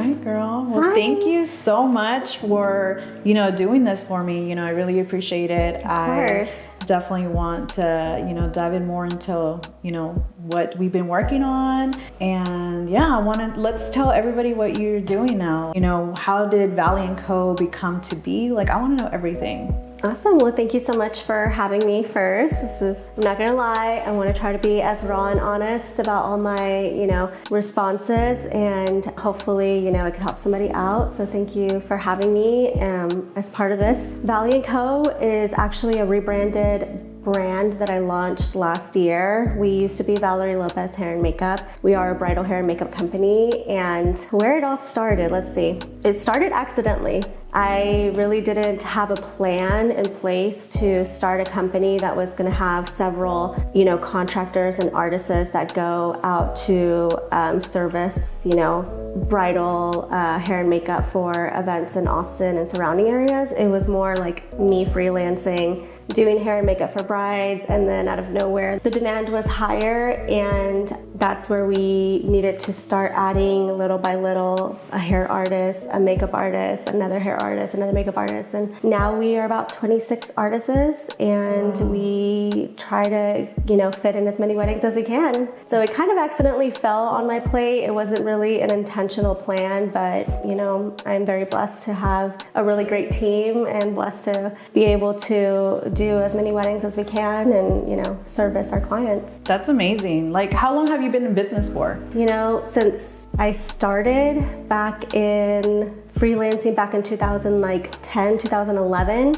right, girl. Well, Hi. thank you so much for, doing this for me. I really appreciate it. Of course. I definitely want to, dive in more into, what we've been working on. And yeah, let's tell everybody what you're doing now. How did Valerie Co become to be? Like, I want to know everything. Awesome. Well, thank you so much for having me first. I'm not gonna lie, I want to try to be as raw and honest about all my, responses, and hopefully, it can help somebody out. So thank you for having me as part of this. Valerie Co is actually a rebranded brand that I launched last year. We used to be Valerie Lopez Hair and Makeup. We are a bridal hair and makeup company, and where it all started, let's see. It started accidentally. I really didn't have a plan in place to start a company that was going to have several, contractors and artists that go out to service, bridal hair and makeup for events in Austin and surrounding areas. It was more like me freelancing, doing hair and makeup for brides, and then out of nowhere, the demand was higher, and that's where we needed to start adding little by little a hair artist, a makeup artist, another hair artist, another makeup artist, and now we are about 26 artists, and we try to, fit in as many weddings as we can. So it kind of accidentally fell on my plate. It wasn't really an intentional plan, but I'm very blessed to have a really great team and blessed to be able to do as many weddings as we can and, service our clients. That's amazing. Like, how long have you been in business for? Since I started back in freelancing back in 2010, 2011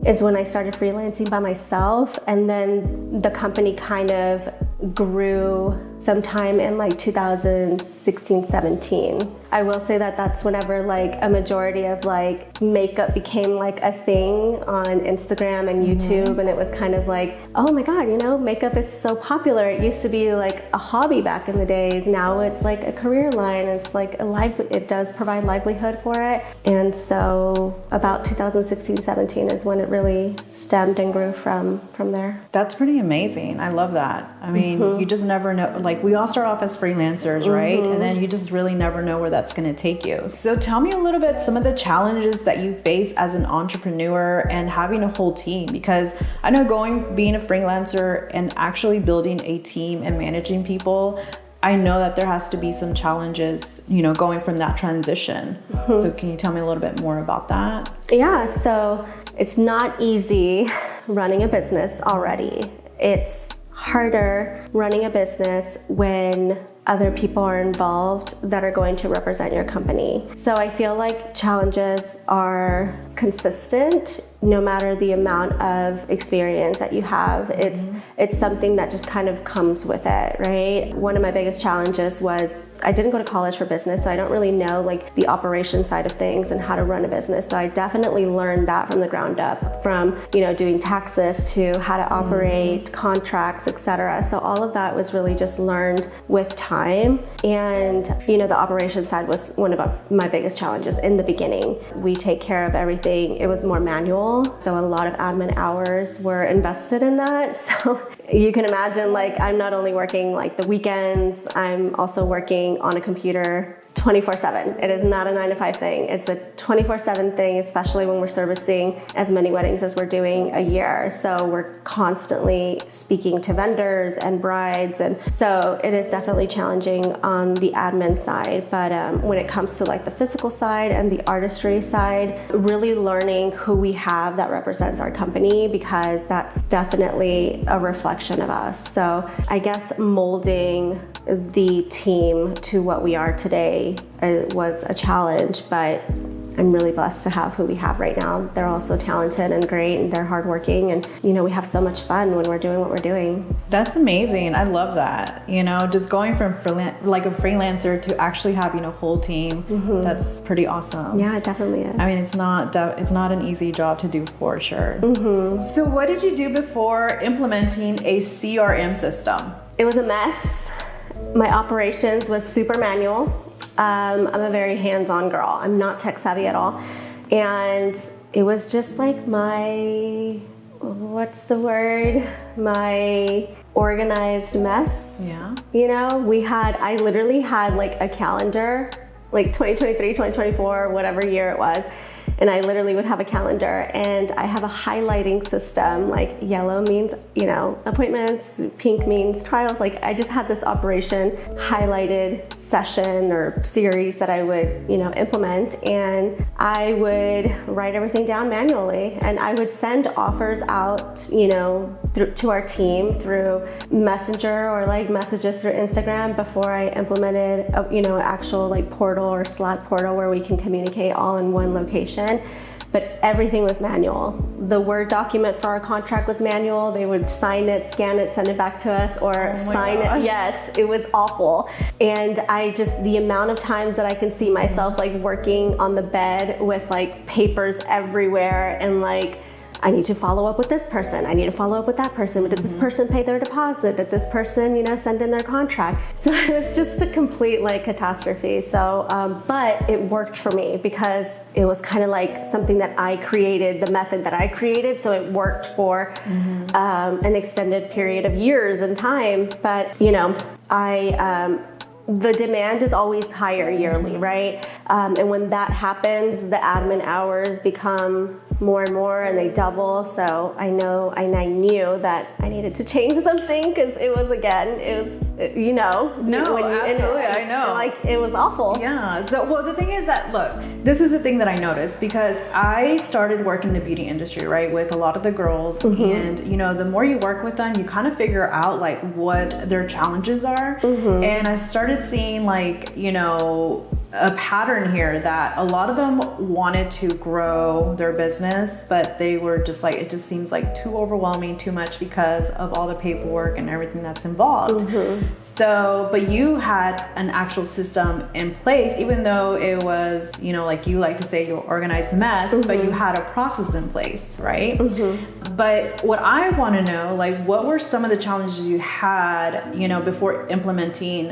is when I started freelancing by myself, and then the company kind of grew sometime in 2016, 17. I will say that that's whenever a majority of makeup became a thing on Instagram and YouTube, and it was kind of oh my God, makeup is so popular. It used to be a hobby back in the days. Now it's a career line. It's it does provide livelihood for it. And so about 2016, 17 is when it really stemmed and grew from there. That's pretty amazing. I love that. I mean, you just never know. We all start off as freelancers, right? And then you just really never know where that's going to take you. So tell me a little bit some of the challenges that you face as an entrepreneur and having a whole team, because I know being a freelancer and actually building a team and managing people, I know that there has to be some challenges, going from that transition. So can you tell me a little bit more about that? Yeah, so it's not easy running a business already. It's harder running a business when other people are involved that are going to represent your company. So I feel like challenges are consistent no matter the amount of experience that you have. It's something that just kind of comes with it, right? One of my biggest challenges was I didn't go to college for business, so I don't really know the operation side of things and how to run a business. So I definitely learned that from the ground up, from doing taxes to how to operate contracts, etc. So all of that was really just learned with time. And the operation side was one of my biggest challenges in the beginning. We take care of everything. It was more manual, so a lot of admin hours were invested in that. So you can imagine, I'm not only working the weekends, I'm also working on a computer 24/7. It is not a 9-to-5 thing. It's a 24/7 thing, especially when we're servicing as many weddings as we're doing a year. So we're constantly speaking to vendors and brides. And so it is definitely challenging on the admin side. But when it comes to the physical side and the artistry side, really learning who we have that represents our company, because that's definitely a reflection of us. So I guess molding the team to what we are today was a challenge, but I'm really blessed to have who we have right now. They're all so talented and great, and they're hardworking, and we have so much fun when we're doing what we're doing. That's amazing. I love that. Just going from a freelancer to actually having a whole team. That's pretty awesome. Yeah, it definitely is. I mean, it's not an easy job to do, for sure. So what did you do before implementing a CRM system? It was a mess. My operations was super manual. I'm a very hands-on girl. I'm not tech savvy at all. And it was just my organized mess. Yeah. I literally had a calendar like 2023, 2024, whatever year it was. And I literally would have a calendar, and I have a highlighting system. Like yellow means, appointments, pink means trials. Like I just had this operation highlighted session or series that I would, implement, and I would write everything down manually, and I would send offers out, to our team through Messenger or like messages through Instagram before I implemented, actual like portal or Slack portal where we can communicate all in one location. But everything was manual. The Word document for our contract was manual. They would sign it, scan it, send it back to us, or sign it. Yes, it was awful. And the amount of times that I can see myself like working on the bed with like papers everywhere, and like, I need to follow up with this person. I need to follow up with that person. Did this person pay their deposit? Did this person, send in their contract? So it was just a complete like catastrophe. So, but it worked for me because it was kind of like something that I created, the method that I created. So it worked for an extended period of years and time. But, the demand is always higher yearly, right? And when that happens, the admin hours become more and more, and they double. So I knew that I needed to change something, because it was No, absolutely, I know. Like it was awful. Yeah. So, well, the thing is that, look, this is the thing that I noticed, because I started working in the beauty industry, right, with a lot of the girls, and the more you work with them, you kind of figure out like what their challenges are, and I started seeing like, a pattern here that a lot of them wanted to grow their business, but they were just like, it just seems like too overwhelming, too much because of all the paperwork and everything that's involved. So, but you had an actual system in place, even though it was, like you like to say, your organized mess, but you had a process in place, right? But what I want to know, like, what were some of the challenges you had, before implementing,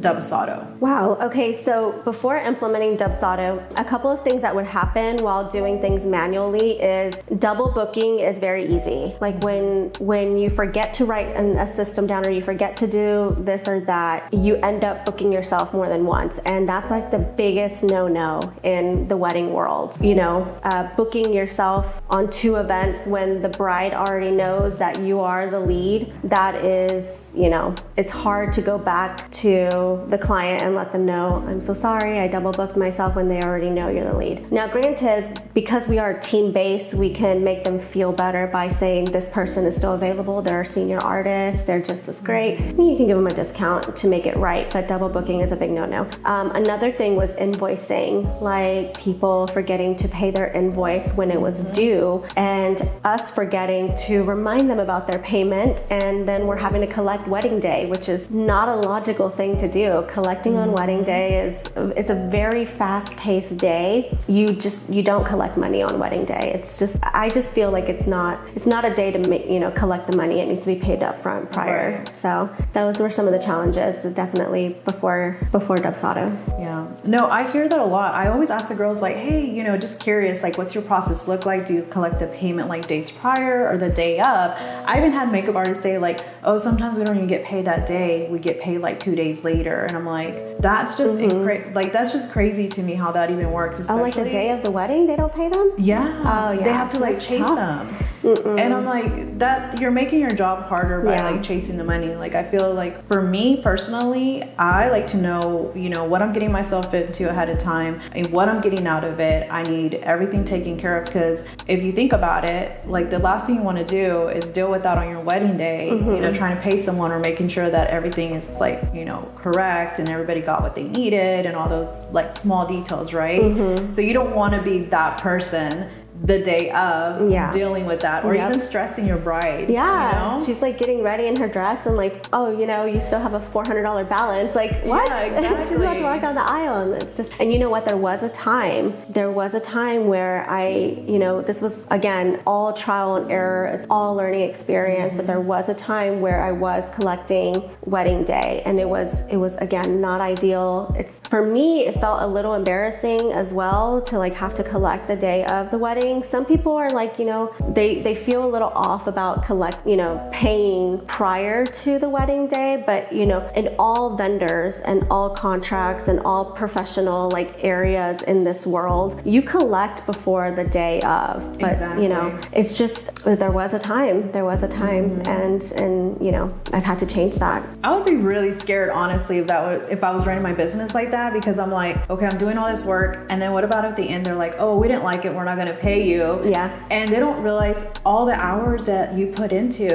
Dubsado? Wow. Okay. So before implementing Dubsado, a couple of things that would happen while doing things manually is double booking is very easy. Like when you forget to write a system down, or you forget to do this or that, you end up booking yourself more than once. And that's like the biggest no-no in the wedding world. Booking yourself on 2 events when the bride already knows that you are the lead, that is, it's hard to go back to the client and let them know, I'm so sorry, I double booked myself, when they already know you're the lead. Now, granted, because we are team-based, we can make them feel better by saying this person is still available, they're a senior artist, they're just as great. You can give them a discount to make it right, but double booking is a big no-no. Another thing was invoicing, like people forgetting to pay their invoice when it was due, and us forgetting to remind them about their payment, and then we're having to collect wedding day, which is not a logical thing to do. Collecting on wedding day it's a very fast-paced day. You don't collect money on wedding day. I just feel like it's not a day to collect the money. It needs to be paid up front prior. Right. So those were some of the challenges, definitely before Dubsado. Yeah. No, I hear that a lot. I always ask the girls like, hey, just curious, like, what's your process look like? Do you collect the payment like days prior or the day up? I even had makeup artists say like, oh, sometimes we don't even get paid that day. We get paid like 2 days later. And I'm like, that's just that's just crazy to me how that even works. Especially, like the day of the wedding, they don't pay them? Yeah. Oh, yeah. They have to like chase them. And I'm like, that you're making your job harder by like chasing the money. Like, I feel like for me personally, I like to know, what I'm getting myself into ahead of time and what I'm getting out of it. I need everything taken care of, because if you think about it, like the last thing you want to do is deal with that on your wedding day, trying to pay someone or making sure that everything is like, correct and everybody got what they needed and all those like small details, right? So you don't want to be that person the day of dealing with that, or even stressing your bride. She's like getting ready in her dress and like, oh, you still have a $400 balance. Like, what? Yeah, exactly. She's about to walk down the aisle, and it's just, and you know what? There was a time where I, this was again all trial and error. It's all learning experience, but there was a time where I was collecting wedding day, and it was again not ideal. For me, it felt a little embarrassing as well to like have to collect the day of the wedding. think some people are like, they feel a little off about paying prior to the wedding day, but in all vendors and all contracts and all professional areas in this world, you collect before the day of. But exactly. It's just there was a time, and I've had to change that. I would be really scared, honestly, if I was running my business like that, because I'm like, okay, I'm doing all this work, and then what about at the end they're like, oh, we didn't like it, we're not going to pay you. Yeah. And they don't realize all the hours that you put into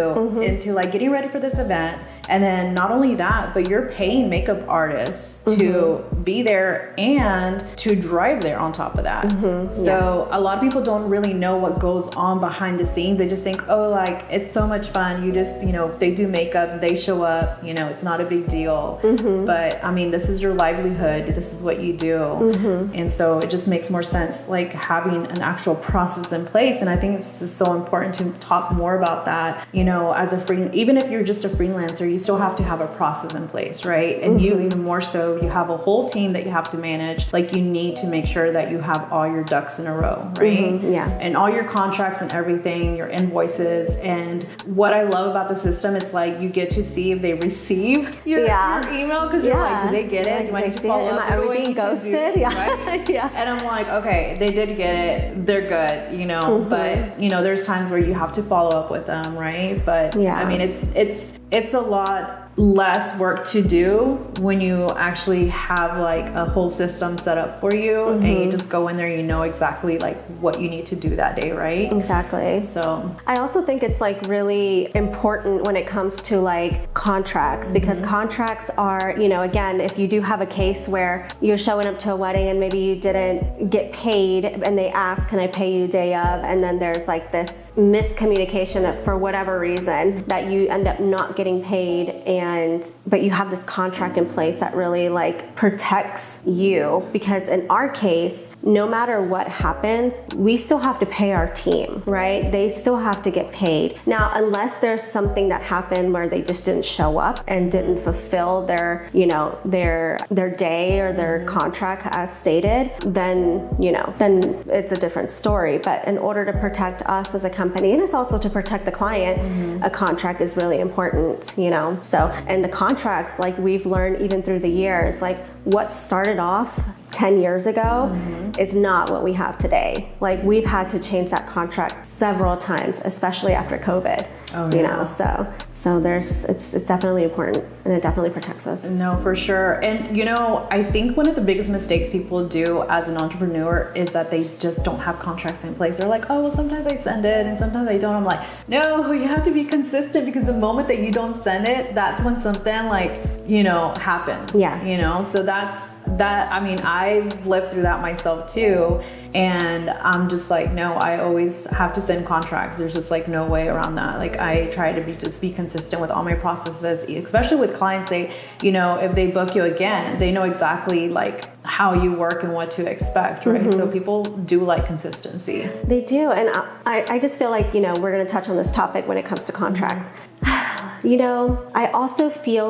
getting ready for this event. And then not only that, but you're paying makeup artists to be there and to drive there on top of that. So a lot of people don't really know what goes on behind the scenes. They just think, oh, it's so much fun. You just, they do makeup, they show up, it's not a big deal. But I mean, this is your livelihood. This is what you do. And so it just makes more sense, having an actual process in place. And I think it's just so important to talk more about that, as even if you're just a freelancer, you still have to have a process in place, right? And you even more so, you have a whole team that you have to manage. You need to make sure that you have all your ducks in a row, right? And all your contracts and everything, your invoices. And what I love about the system, it's you get to see if they receive your email, because you're like, did they get it? Do I need to follow up? Are we being ghosted? Right? And I'm like, okay, they did get it. They're good, but there's times where you have to follow up with them, right? But I mean, it's a lot less work to do when you actually have a whole system set up for you, and you just go in there, exactly what you need to do that day, right? Exactly. So I also think it's really important when it comes to contracts, because contracts are, again, if you do have a case where you're showing up to a wedding and maybe you didn't get paid and they ask, can I pay you day of? And then there's this miscommunication for whatever reason that you end up not getting paid, but you have this contract in place that really protects you, because in our case, no matter what happens, we still have to pay our team, right? They still have to get paid. Now, unless there's something that happened where they just didn't show up and didn't fulfill their day or their contract as stated, then it's a different story. But in order to protect us as a company, and it's also to protect the client, a contract is really important, So, and the contracts, we've learned even through the years, what started off 10 years ago is not what we have today. We've had to change that contract several times, especially after COVID. So it's definitely important, and it definitely protects us. No, for sure. And I think one of the biggest mistakes people do as an entrepreneur is that they just don't have contracts in place. They're like, oh, well, sometimes I send it and sometimes I don't. I'm like, no, you have to be consistent, because the moment that you don't send it, that's when something happens. Yes. So that, I mean, I've lived through that myself too. And I'm just no, I always have to send contracts. There's just no way around that. I try to be consistent with all my processes, especially with clients. They, if they book you again, they know exactly how you work and what to expect, right? So people do like consistency. They do. And I just feel we're going to touch on this topic when it comes to contracts. I also feel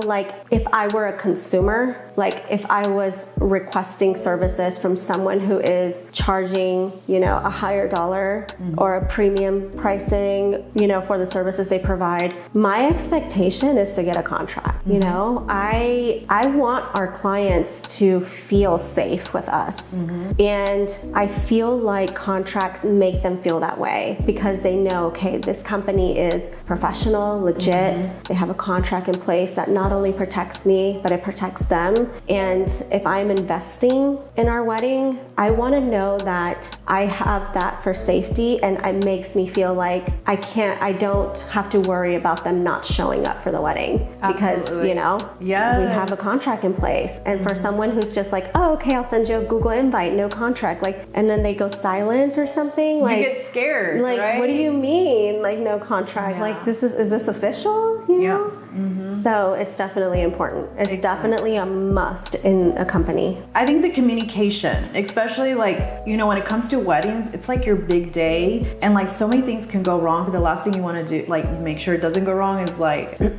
if I were a consumer, if I was requesting services from someone who is charging, a higher dollar or a premium pricing, for the services they provide, my expectation is to get a contract. I want our clients to feel safe with us. And I feel contracts make them feel that way, because they know, okay, this company is professional, legit. They have a contract in place that not only protects me, but it protects them. And if I'm investing in our wedding, I want to know that I have that for safety, and it makes me feel I don't have to worry about them not showing up for the wedding. Absolutely. Because, we have a contract in place. And for someone who's just oh, okay, I'll send you a Google invite, no contract, and then they go silent or something, you get scared, right? What do you mean, no contract? Is this official? So it's definitely important. It's definitely a must in a company. I think the communication, especially when it comes to weddings, it's your big day, and so many things can go wrong, but the last thing you want to do, make sure it doesn't go wrong, is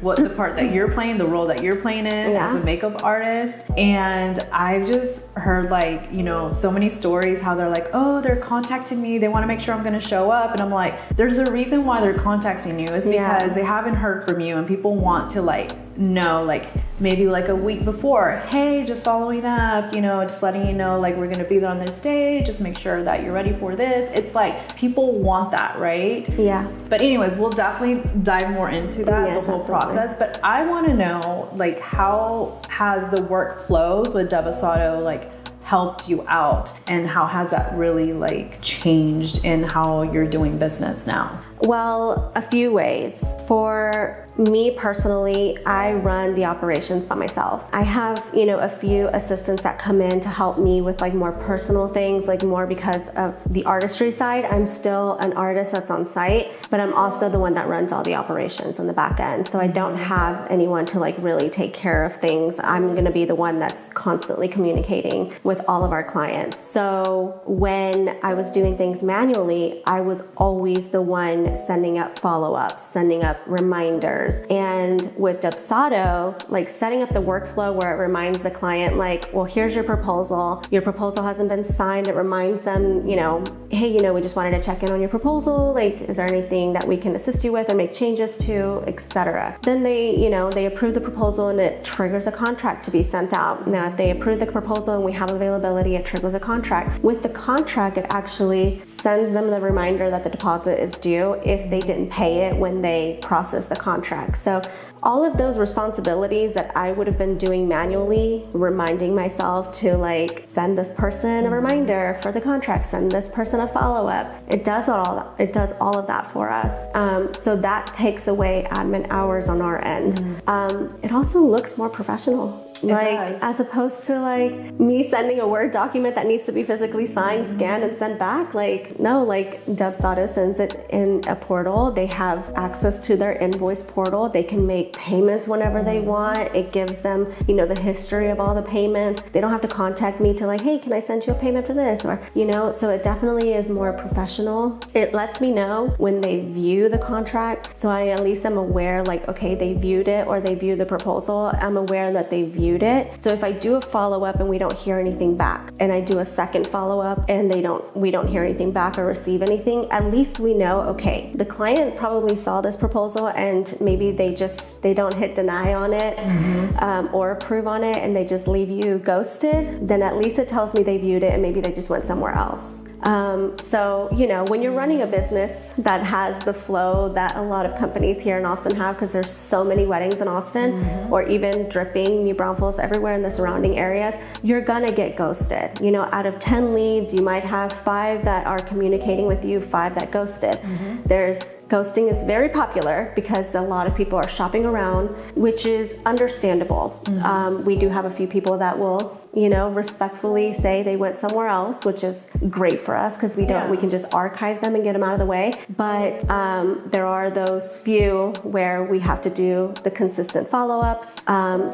what the part that you're playing, the role that you're playing in as a makeup artist. And I've just heard like, you know, so many stories how they're like, oh, they're contacting me, they want to make sure I'm going to show up. And I'm like, there's a reason why they're contacting you. It's because they haven't heard from you, and people want to like know, like maybe like a week before, hey, just following up, you know, just letting you know, like, we're going to be there on this day, just make sure that you're ready for this. It's like people want that, right? Yeah. But anyways, we'll definitely dive more into that, the whole process. But I want to know, like, how has the workflows with Devasado like helped you out, and how has that really like changed in how you're doing business now? Well, a few ways. For me personally, I run the operations by myself. I have, you know, a few assistants that come in to help me with like more personal things, like more because of the artistry side. I'm still an artist that's on site, but I'm also the one that runs all the operations on the back end. So I don't have anyone to like really take care of things. I'm going to be the one that's constantly communicating with all of our clients. So when I was doing things manually, I was always the one sending up follow-ups, sending up reminders. And with Devasado, like setting up the workflow where it reminds the client, like, well, here's your proposal. Your proposal hasn't been signed. It reminds them, you know, hey, you know, we just wanted to check in on your proposal. Like, is there anything that we can assist you with or make changes to, etc. Then they, you know, they approve the proposal and it triggers a contract to be sent out. Now, if they approve the proposal and we have availability, it triggers a contract. With the contract, it actually sends them the reminder that the deposit is due if they didn't pay it when they process the contract. So all of those responsibilities that I would have been doing manually, reminding myself to like send this person a reminder for the contract, send this person a follow-up. It does all of that for us. So that takes away admin hours on our end. It also looks more professional. Like, as opposed to like me sending a Word document that needs to be physically signed, scanned, and sent back. Like, no, like Devasado sends it in a portal. They have access to their invoice portal. They can make payments whenever they want. It gives them, you know, the history of all the payments. They don't have to contact me to like, hey, can I send you a payment for this? Or, you know, so it definitely is more professional. It lets me know when they view the contract. So I at least am aware, like, okay, they viewed it, or they viewed the proposal. I'm aware that they viewed it. So if I do a follow-up and we don't hear anything back, and I do a second follow-up and we don't hear anything back or receive anything, at least we know, okay, the client probably saw this proposal and maybe they don't hit deny on it or approve on it, and they just leave you ghosted. Then at least it tells me they viewed it and maybe they just went somewhere else. So, you know, when you're running a business that has the flow that a lot of companies here in Austin have, because there's so many weddings in Austin, or even dripping new brownfields everywhere in the surrounding areas, you're gonna get ghosted. You know, out of 10 leads, you might have 5 that are communicating with you, 5 that ghosted. Ghosting is very popular because a lot of people are shopping around, which is understandable. We do have a few people that will, you know, respectfully say they went somewhere else, which is great for us because we can just archive them and get them out of the way. But there are those few where we have to do the consistent follow-ups.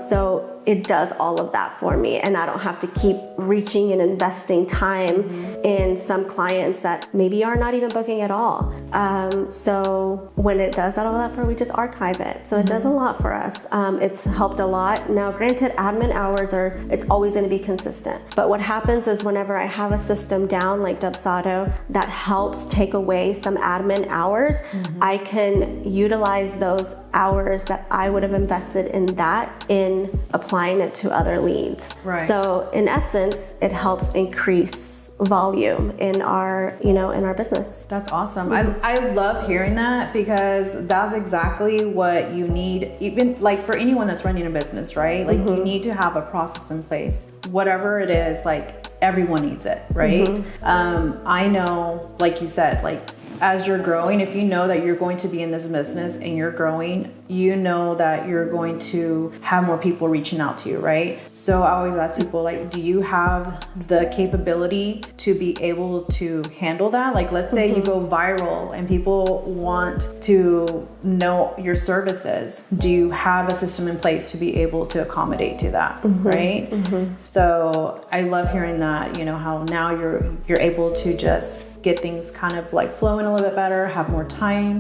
So it does all of that for me, and I don't have to keep reaching and investing time in some clients that maybe are not even booking at all. So when it does all that for, we just archive it. So it does a lot for us. It's helped a lot. Now, granted, admin hours it's always going to be consistent. But what happens is whenever I have a system down like Devasado that helps take away some admin hours, I can utilize those hours that I would have invested in that in applying it to other leads. Right. So in essence, it helps increase volume in our business. That's awesome. I love hearing that, because that's exactly what you need, even like for anyone that's running a business, right? Like you need to have a process in place, whatever it is. Like everyone needs it, right? I know, like you said, like as you're growing, if you know that you're going to be in this business and you're growing, you know that you're going to have more people reaching out to you, right? So I always ask people, like, do you have the capability to be able to handle that? Like, let's say you go viral and people want to know your services. Do you have a system in place to be able to accommodate to that, right? So I love hearing that, you know, how now you're able to just get things kind of like flowing a little bit better, have more time,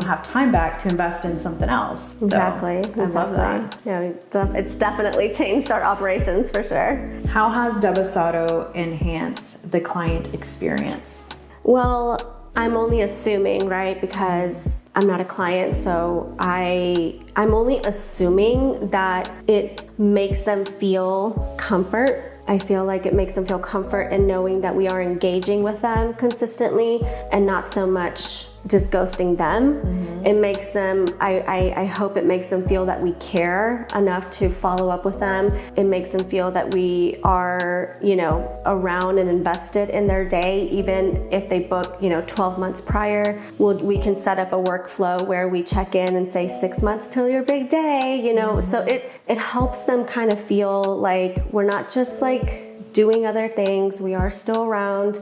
have time back to invest in something else. Exactly. I love that. Yeah, it's definitely changed our operations for sure. How has Debasado enhanced the client experience? Well, I'm only assuming, right? Because I'm not a client, so I'm only assuming that it makes them feel comfort. I feel like it makes them feel comfort in knowing that we are engaging with them consistently and not so much just ghosting them. It makes them, I hope it makes them feel that we care enough to follow up with them. It makes them feel that we are, around and invested in their day, even if they book, 12 months prior. We can set up a workflow where we check in and say 6 months till your big day, so it helps them kind of feel like we're not just like doing other things. We are still around.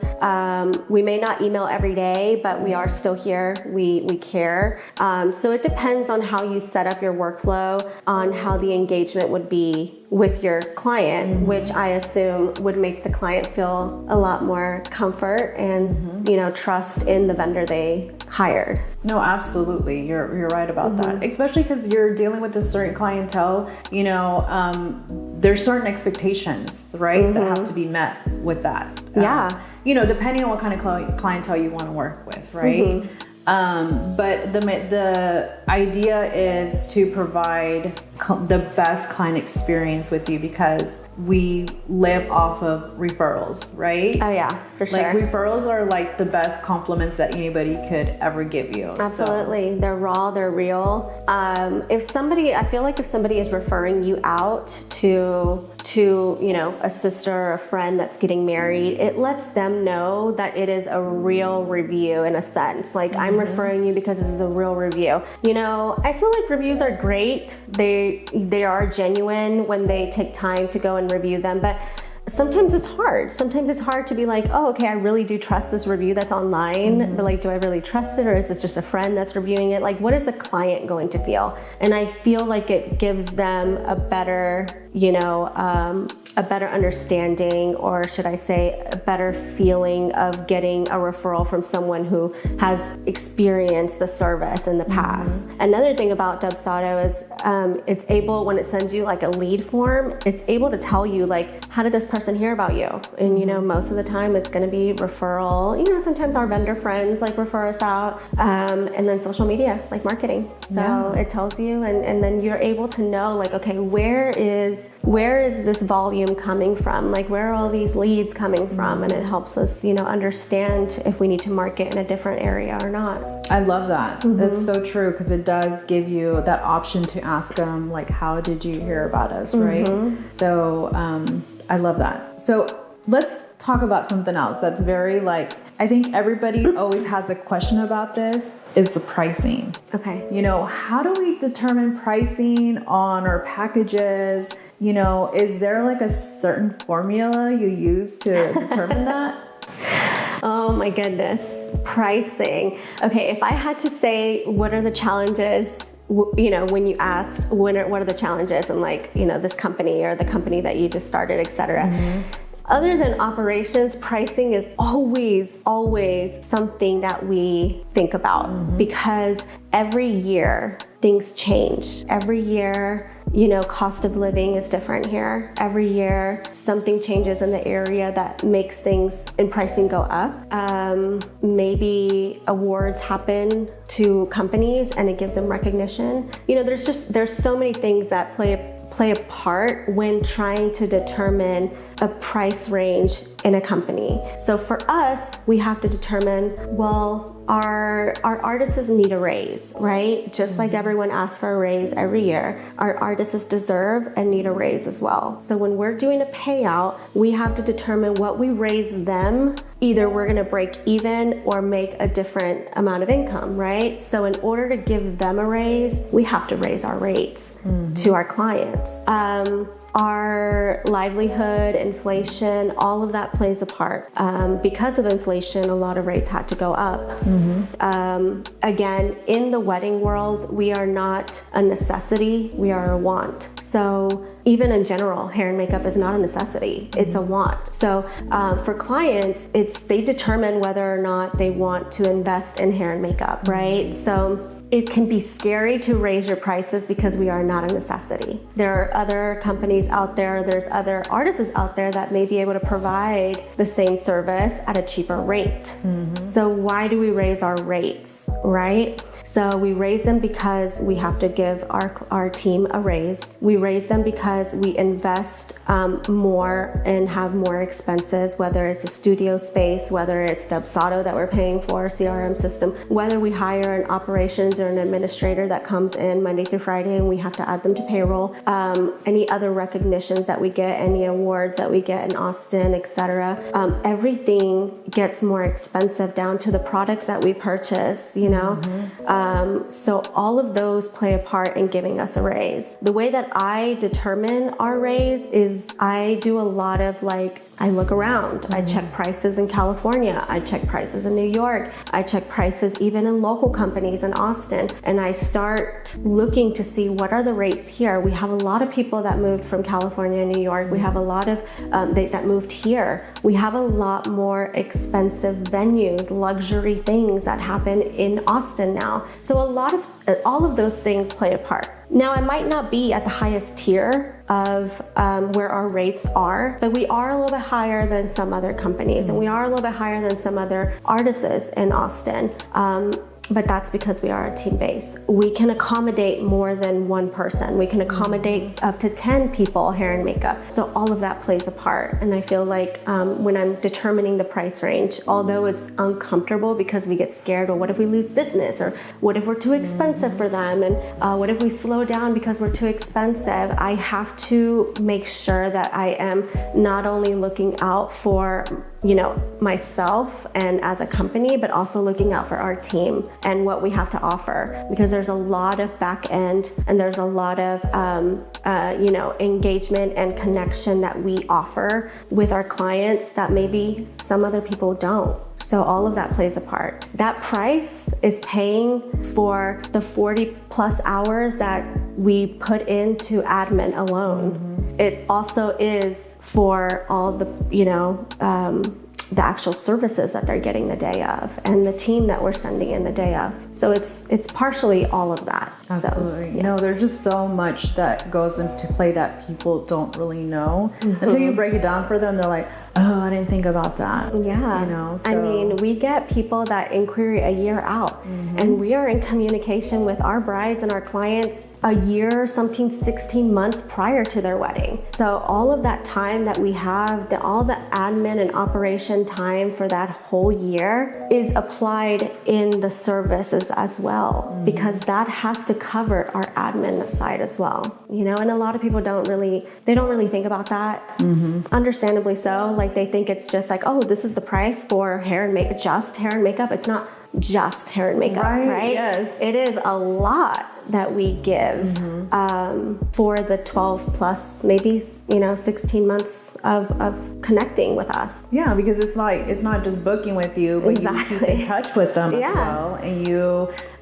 We may not email every day, but we are still here. We care. So it depends on how you set up your workflow, on how the engagement would be with your client, which I assume would make the client feel a lot more comfort and trust in the vendor they hired. No, absolutely. You're right about that. Especially because you're dealing with a certain clientele, there's certain expectations, right, that have to be met with that. Depending on what kind of clientele you want to work with, right? But the idea is to provide the best client experience with you because we live off of referrals, right? Oh yeah, for sure. Like referrals are like the best compliments that anybody could ever give you. Absolutely. So. They're raw, they're real. I feel like if somebody is referring you out to a sister or a friend that's getting married, it lets them know that it is a real review in a sense. Like I'm referring you because this is a real review. I feel like reviews are great. They are genuine when they take time to go and review them, but sometimes it's hard. Sometimes it's hard to be like, oh, okay, I really do trust this review that's online, but like, do I really trust it, or is this just a friend that's reviewing it? Like, what is the client going to feel? And I feel like it gives them a better, a better understanding, or should I say a better feeling of getting a referral from someone who has experienced the service in the past. Another thing about Debasado is it's able, when it sends you like a lead form, it's able to tell you like, how did this person hear about you? And most of the time it's going to be referral. Sometimes our vendor friends like refer us out, and then social media, like marketing. So it tells you, and then you're able to know like, okay, where is this volume coming from? Like, where are all these leads coming from? And it helps us, understand if we need to market in a different area or not. I love that. That's so true, because it does give you that option to ask them like, how did you hear about us, right? So I love that. So let's talk about something else that's very I think everybody always has a question about this, is the pricing. Okay. How do we determine pricing on our packages? Is there like a certain formula you use to determine that? Oh my goodness. Pricing. Okay. If I had to say, what are the challenges, when you asked, what are the challenges in this company or the company that you just started, et cetera. Other than operations, pricing is always something that we think about, because every year things change. Every year, cost of living is different here. Every year something changes in the area that makes things in pricing go up. Maybe awards happen to companies and it gives them recognition. There's so many things that play a part when trying to determine a price range in a company. So for us, we have to determine, well, our artists need a raise, right? Just like everyone asks for a raise every year, our artists deserve and need a raise as well. So when we're doing a payout, we have to determine what we raise them. Either we're gonna break even or make a different amount of income, right? So in order to give them a raise, we have to raise our rates to our clients. Our livelihood, inflation, all of that plays a part. Because of inflation, a lot of rates had to go up. Again, in the wedding world, we are not a necessity, we are a want. So even in general, hair and makeup is not a necessity, it's a want. So for clients, they determine whether or not they want to invest in hair and makeup, right? So it can be scary to raise your prices because we are not a necessity. There are other companies out there, there's other artists out there that may be able to provide the same service at a cheaper rate. So why do we raise our rates, right? So we raise them because we have to give our team a raise. We raise them because we invest more and have more expenses, whether it's a studio space, whether it's Dubsado that we're paying for, CRM system, whether we hire an operations or an administrator that comes in Monday through Friday and we have to add them to payroll, any other recognitions that we get, any awards that we get in Austin, etc. Everything gets more expensive down to the products that we purchase, you know? So all of those play a part in giving us a raise. The way that I determine our raise is I do a lot of I look around. I check prices in California. I check prices in New York. I check prices even in local companies in Austin. And I start looking to see what are the rates here. We have a lot of people that moved from California and New York. We have a lot of that moved here. We have a lot more expensive venues, luxury things that happen in Austin now. So all of those things play a part. Now, it might not be at the highest tier of where our rates are, but we are a little bit higher than some other companies, and we are a little bit higher than some other artists in Austin. But that's because we are a team base. We can accommodate more than one person. We can accommodate up to 10 people, hair and makeup. So all of that plays a part. And I feel like when I'm determining the price range, although it's uncomfortable because we get scared, or what if we lose business? Or what if we're too expensive for them? And what if we slow down because we're too expensive? I have to make sure that I am not only looking out for myself and as a company, but also looking out for our team and what we have to offer, because there's a lot of back end and there's a lot of engagement and connection that we offer with our clients that maybe some other people don't. So all of that plays a part. That price is paying for the 40 plus hours that we put into admin alone. It also is for all the the actual services that they're getting the day of, and the team that we're sending in the day of. So it's partially all of that. Absolutely. So, yeah. There's just so much that goes into play that people don't really know until you break it down for them. They're like, oh, I didn't think about that. Yeah. So. I mean, we get people that inquiry a year out, and we are in communication with our brides and our clients a year, something 16 months prior to their wedding. So all of that time that we have, all the admin and operation time for that whole year is applied in the services as well, because that has to cover our admin side as well. And a lot of people don't really think about that. Understandably so. They think it's just oh, this is the price for hair and makeup, just hair and makeup. It's not just hair and makeup, right? Yes. It is a lot that we give for the 12 plus, maybe 16 months of connecting with us. Yeah, because it's not just booking with you, but you keep in touch with them as well.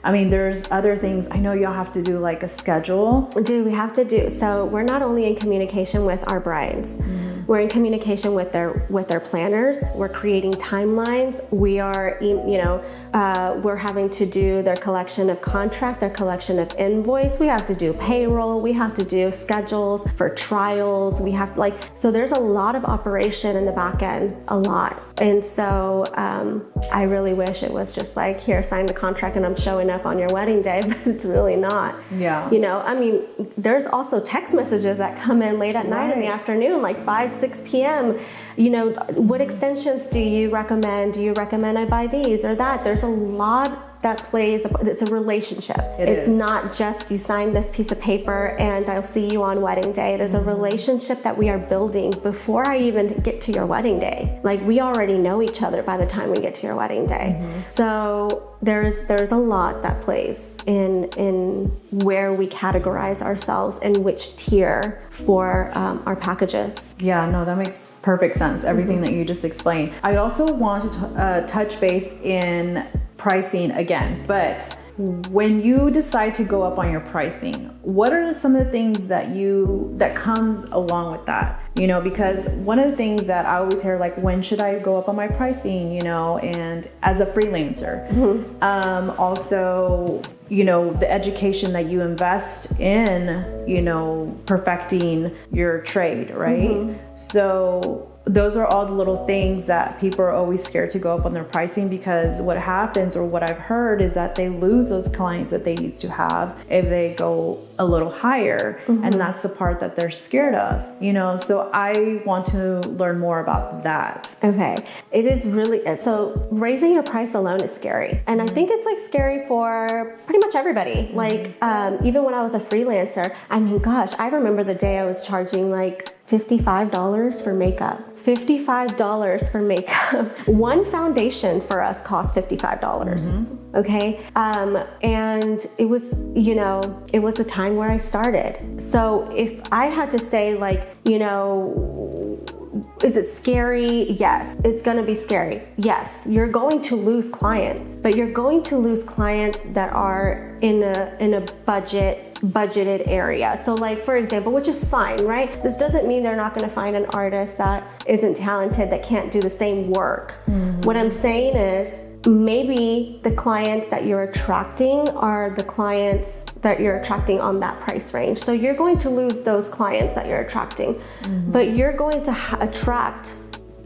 And there's other things. I know y'all have to do a schedule. We have to do. So we're not only in communication with our brides, we're in communication with their planners. We're creating timelines. We are, we're having to do their collection of contract, their collection of invoice. We have to do payroll. We have to do schedules for trials. We have so there's a lot of operation in the back end, a lot. And so I really wish it was just here, sign the contract and I'm showing up on your wedding day, but it's really not. Yeah. There's also text messages that come in late at night in the afternoon, 5, 6 p.m. What extensions do you recommend? Do you recommend I buy these or that? There's a lot that plays, it's a relationship. It's not just you sign this piece of paper and I'll see you on wedding day. It is a relationship that we are building before I even get to your wedding day. We already know each other by the time we get to your wedding day. So there's a lot that plays in where we categorize ourselves and which tier for our packages. Yeah, no, that makes perfect sense. Everything that you just explained. I also want to touch base in pricing again, but when you decide to go up on your pricing, what are some of the things that comes along with that? You know, because one of the things that I always hear, like, when should I go up on my pricing, you know, and as a freelancer, also, you know, the education that you invest in, you know, perfecting your trade, right? So those are all the little things that people are always scared to go up on their pricing, because what happens, or what I've heard, is that they lose those clients that they used to have if they go a little higher. And that's the part that they're scared of, you know. So I want to learn more about that. Okay. It is really, so raising your price alone is scary. And I think it's like scary for pretty much everybody. Like, even when I was a freelancer, I mean, gosh, I remember the day I was charging like $55 for makeup. $55 for makeup. One foundation for us cost $55. Okay. And it was, you know, it was the time where I started. So if I had to say, like, you know, is it scary? Yes. It's going to be scary. Yes. You're going to lose clients, but you're going to lose clients that are in a budgeted area. So like, for example, which is fine, right? This doesn't mean they're not going to find an artist that isn't talented, that can't do the same work. What I'm saying is, maybe the clients that you're attracting are the clients that you're attracting on that price range. So you're going to lose those clients that you're attracting, but you're going to attract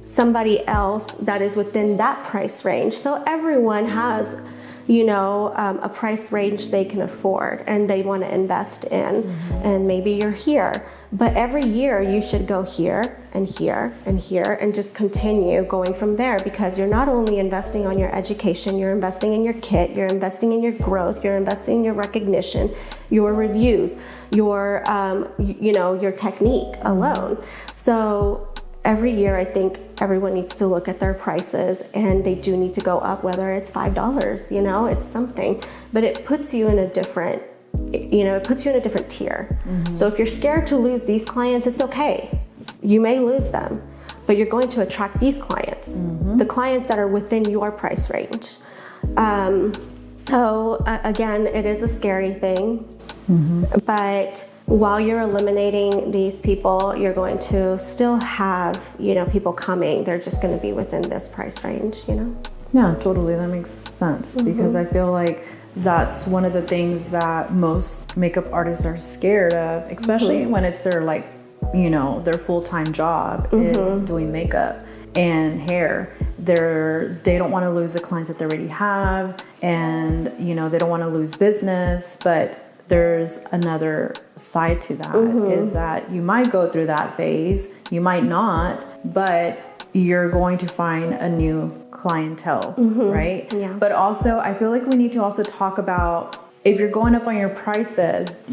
somebody else that is within that price range. So everyone has, you know, a price range they can afford and they want to invest in. And maybe you're here, but every year you should go here and here and here and just continue going from there, because you're not only investing on your education, you're investing in your kit, you're investing in your growth, you're investing in your recognition, your reviews, your, you know, your technique alone. So every year, I think everyone needs to look at their prices, and they do need to go up, whether it's $5, you know, it's something, but it puts you in a different, you know, it puts you in a different tier. So if you're scared to lose these clients, it's okay. You may lose them, but you're going to attract these clients, the clients that are within your price range. So again, it is a scary thing, but while you're eliminating these people, you're going to still have, you know, people coming. They're just going to be within this price range, you know? Yeah, totally. That makes sense, because I feel like that's one of the things that most makeup artists are scared of, especially when it's their, like, you know, their full-time job is doing makeup and hair. They don't want to lose the clients that they already have, and, you know, they don't want to lose business, but there's another side to that, is that you might go through that phase, you might not, but you're going to find a new clientele, right? Yeah. But also, I feel like we need to also talk about, if you're going up on your prices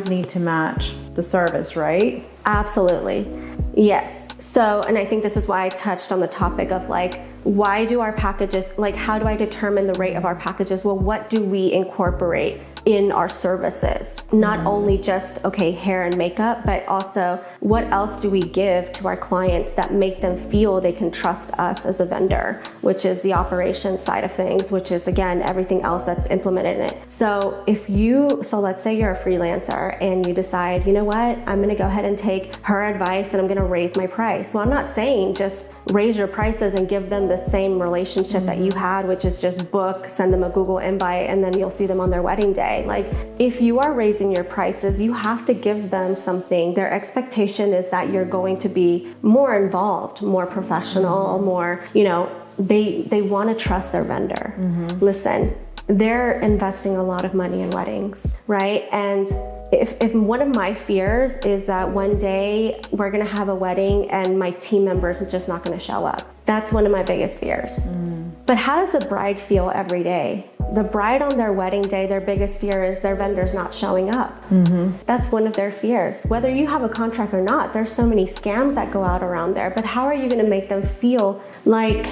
need to match the service, right? Absolutely. Yes. So, and I think this is why I touched on the topic of, like, why do our packages, like, how do I determine the rate of our packages? Well, what do we incorporate in our services? Not only just, okay, hair and makeup, but also what else do we give to our clients that make them feel they can trust us as a vendor, which is the operations side of things, which is, again, everything else that's implemented in it. So let's say you're a freelancer and you decide, you know what, I'm going to go ahead and take her advice and I'm going to raise my price. Well, I'm not saying just raise your prices and give them the same relationship that you had, which is just book, send them a Google invite, and then you'll see them on their wedding day. Like, if you are raising your prices, you have to give them something. Their expectation is that you're going to be more involved, more professional, more, you know, they want to trust their vendor. Listen, they're investing a lot of money in weddings, right? And if one of my fears is that one day we're going to have a wedding and my team members are just not going to show up. That's one of my biggest fears. But how does the bride feel every day? The bride on their wedding day, their biggest fear is their vendor's not showing up. That's one of their fears. Whether you have a contract or not, there's so many scams that go out around there. But how are you going to make them feel like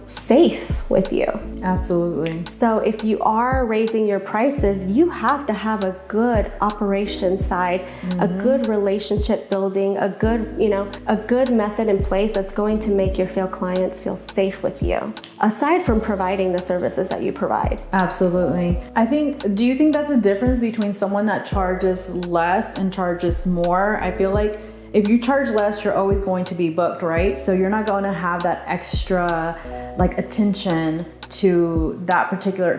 safe with you. Absolutely. So if you are raising your prices, you have to have a good operation side, a good relationship building, a good method in place that's going to make your clients feel safe with you, aside from providing the services that you provide. Absolutely. Do you think that's a difference between someone that charges less and charges more? I feel like if you charge less, you're always going to be booked, right? So you're not going to have that extra attention to that particular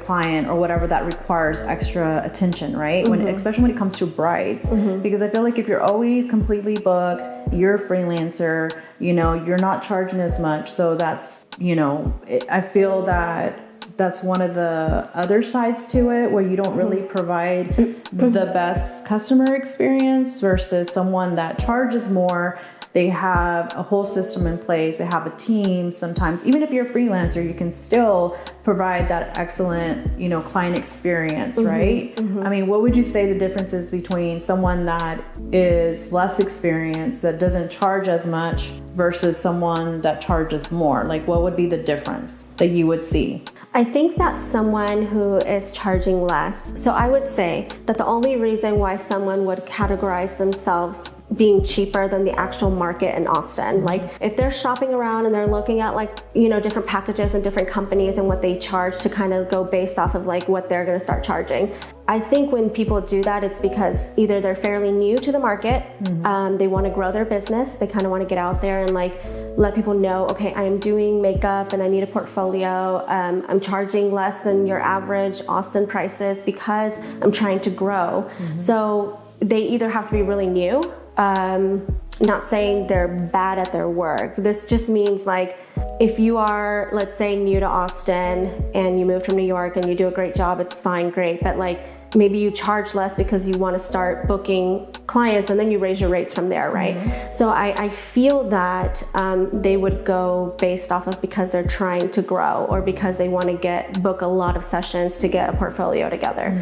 client or whatever that requires extra attention, right? Especially when it comes to brides, because I feel like if you're always completely booked, you're a freelancer, you're not charging as much. So that's, I feel that that's one of the other sides to it, where you don't really provide the best customer experience versus someone that charges more. They have a whole system in place. They have a team. Sometimes, even if you're a freelancer, you can still provide that excellent, client experience, right? I mean, what would you say the difference is between someone that is less experienced, that doesn't charge as much, versus someone that charges more? What would be the difference that you would see? I think that someone who is charging less, so I would say that the only reason why someone would categorize themselves being cheaper than the actual market in Austin, if they're shopping around and they're looking at different packages and different companies and what they charge to kind of go based off of what they're going to start charging. I think when people do that, it's because either they're fairly new to the market, they want to grow their business, they kind of want to get out there and let people know, okay, I am doing makeup and I need a portfolio. I'm charging less than your average Austin prices because I'm trying to grow. So they either have to be really new, not saying they're bad at their work. This just means if you are, let's say, new to Austin and you moved from New York and you do a great job, it's fine, great. But maybe you charge less because you want to start booking clients and then you raise your rates from there, right? So I feel that they would go based off of because they're trying to grow or because they want to book a lot of sessions to get a portfolio together.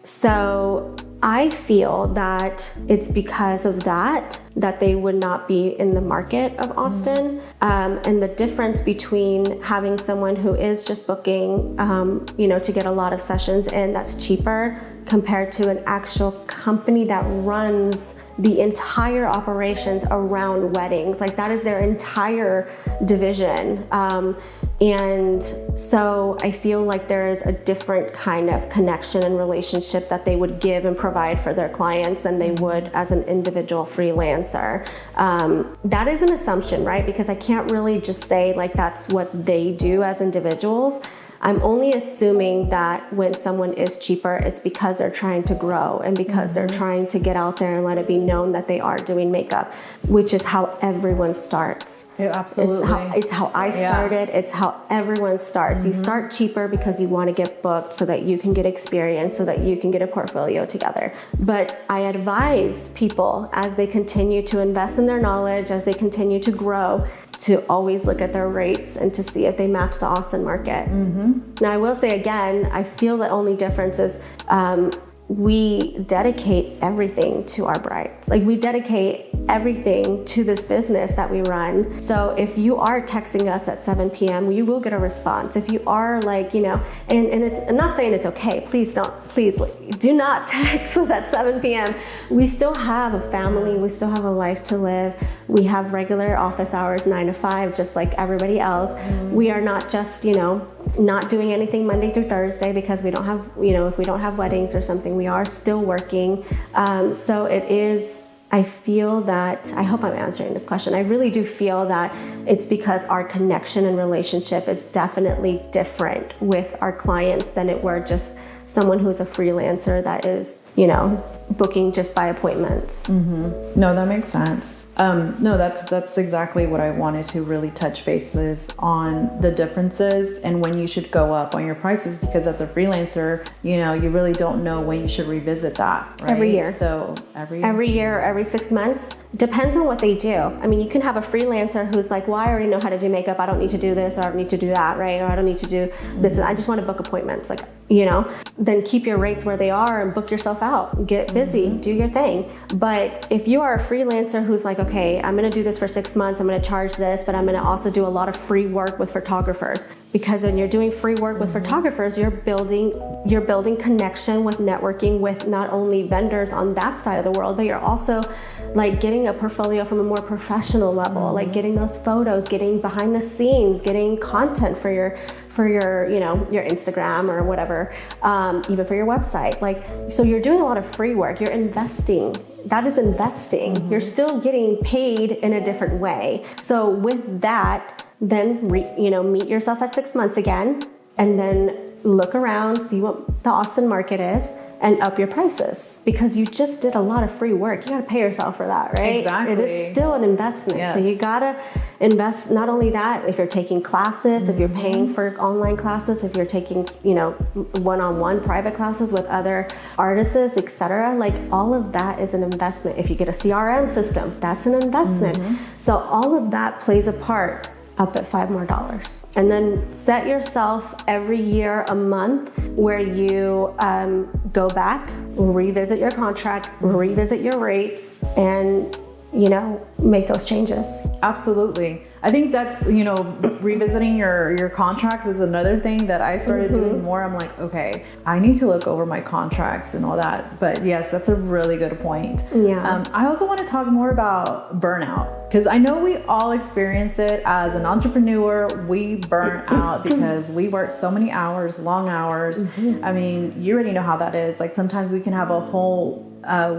So I feel that it's because of that they would not be in the market of Austin. And the difference between having someone who is just booking, to get a lot of sessions in, that's cheaper, compared to an actual company that runs the entire operations around weddings. That is their entire division. And so I feel like there is a different kind of connection and relationship that they would give and provide for their clients than they would as an individual freelancer. That is an assumption, right? Because I can't really just say that's what they do as individuals. I'm only assuming that when someone is cheaper, it's because they're trying to grow and because they're trying to get out there and let it be known that they are doing makeup, which is how everyone starts. Yeah, absolutely. It's how I started. Yeah. It's how everyone starts. You start cheaper because you want to get booked so that you can get experience, so that you can get a portfolio together. But I advise people as they continue to invest in their knowledge, as they continue to grow, to always look at their rates and to see if they match the Austin market. Now, I will say again, I feel the only difference is we dedicate everything to our brides. We dedicate everything to this business that we run. So if you are texting us at 7 p.m., you will get a response. If you are and it's, I'm not saying it's okay. Please do not text us at 7 p.m. We still have a family. We still have a life to live. We have regular office hours, 9 to 5, just like everybody else. We are not just, not doing anything Monday through Thursday because we don't have, if we don't have weddings or something, we are still working. So it is, I feel that, I hope I'm answering this question. I really do feel that it's because our connection and relationship is definitely different with our clients than it were just someone who's a freelancer that is, booking just by appointments. No, that makes sense. No, that's exactly what I wanted to really touch bases on, the differences and when you should go up on your prices, because as a freelancer, you really don't know when you should revisit that, right? Every year. So every year, every 6 months, depends on what they do. I mean, you can have a freelancer who's like, well, I already know how to do makeup. I don't need to do this, or I don't need to do that, right? Or I don't need to do this. I just want to book appointments. Like, you know, then keep your rates where they are and book yourself out. Get busy, do your thing. But if you are a freelancer who's like, okay, I'm going to do this for 6 months. I'm going to charge this, but I'm going to also do a lot of free work with photographers. Because when you're doing free work with photographers, you're building connection with networking with not only vendors on that side of the world, but you're also like getting a portfolio from a more professional level, like getting those photos, getting behind the scenes, getting content for your you know, your Instagram or whatever, even for your website. Like, so you're doing a lot of free work. You're investing. That is investing. You're still getting paid in a different way. So with that, then you know, meet yourself at 6 months again, and then look around, see what the Austin market is, and up your prices, because you just did a lot of free work. You got to pay yourself for that, right? Exactly. It is still an investment. Yes. So you got to invest. Not only that, if you're taking classes, if you're paying for online classes, if you're taking, you know, one-on-one private classes with other artists, etc., like all of that is an investment. If you get a CRM system, that's an investment. So all of that plays a part up at $5 more. And then set yourself every year a month where you go back, revisit your contract, revisit your rates, and, you know, make those changes. Absolutely. I think that's, you know, revisiting your contracts is another thing that I started doing more. I'm like, okay, I need to look over my contracts and all that. But yes, that's a really good point. Yeah. I also want to talk more about burnout, because I know we all experience it as an entrepreneur. We burn out because we work so many hours, long hours. I mean, you already know how that is. Like sometimes we can have a whole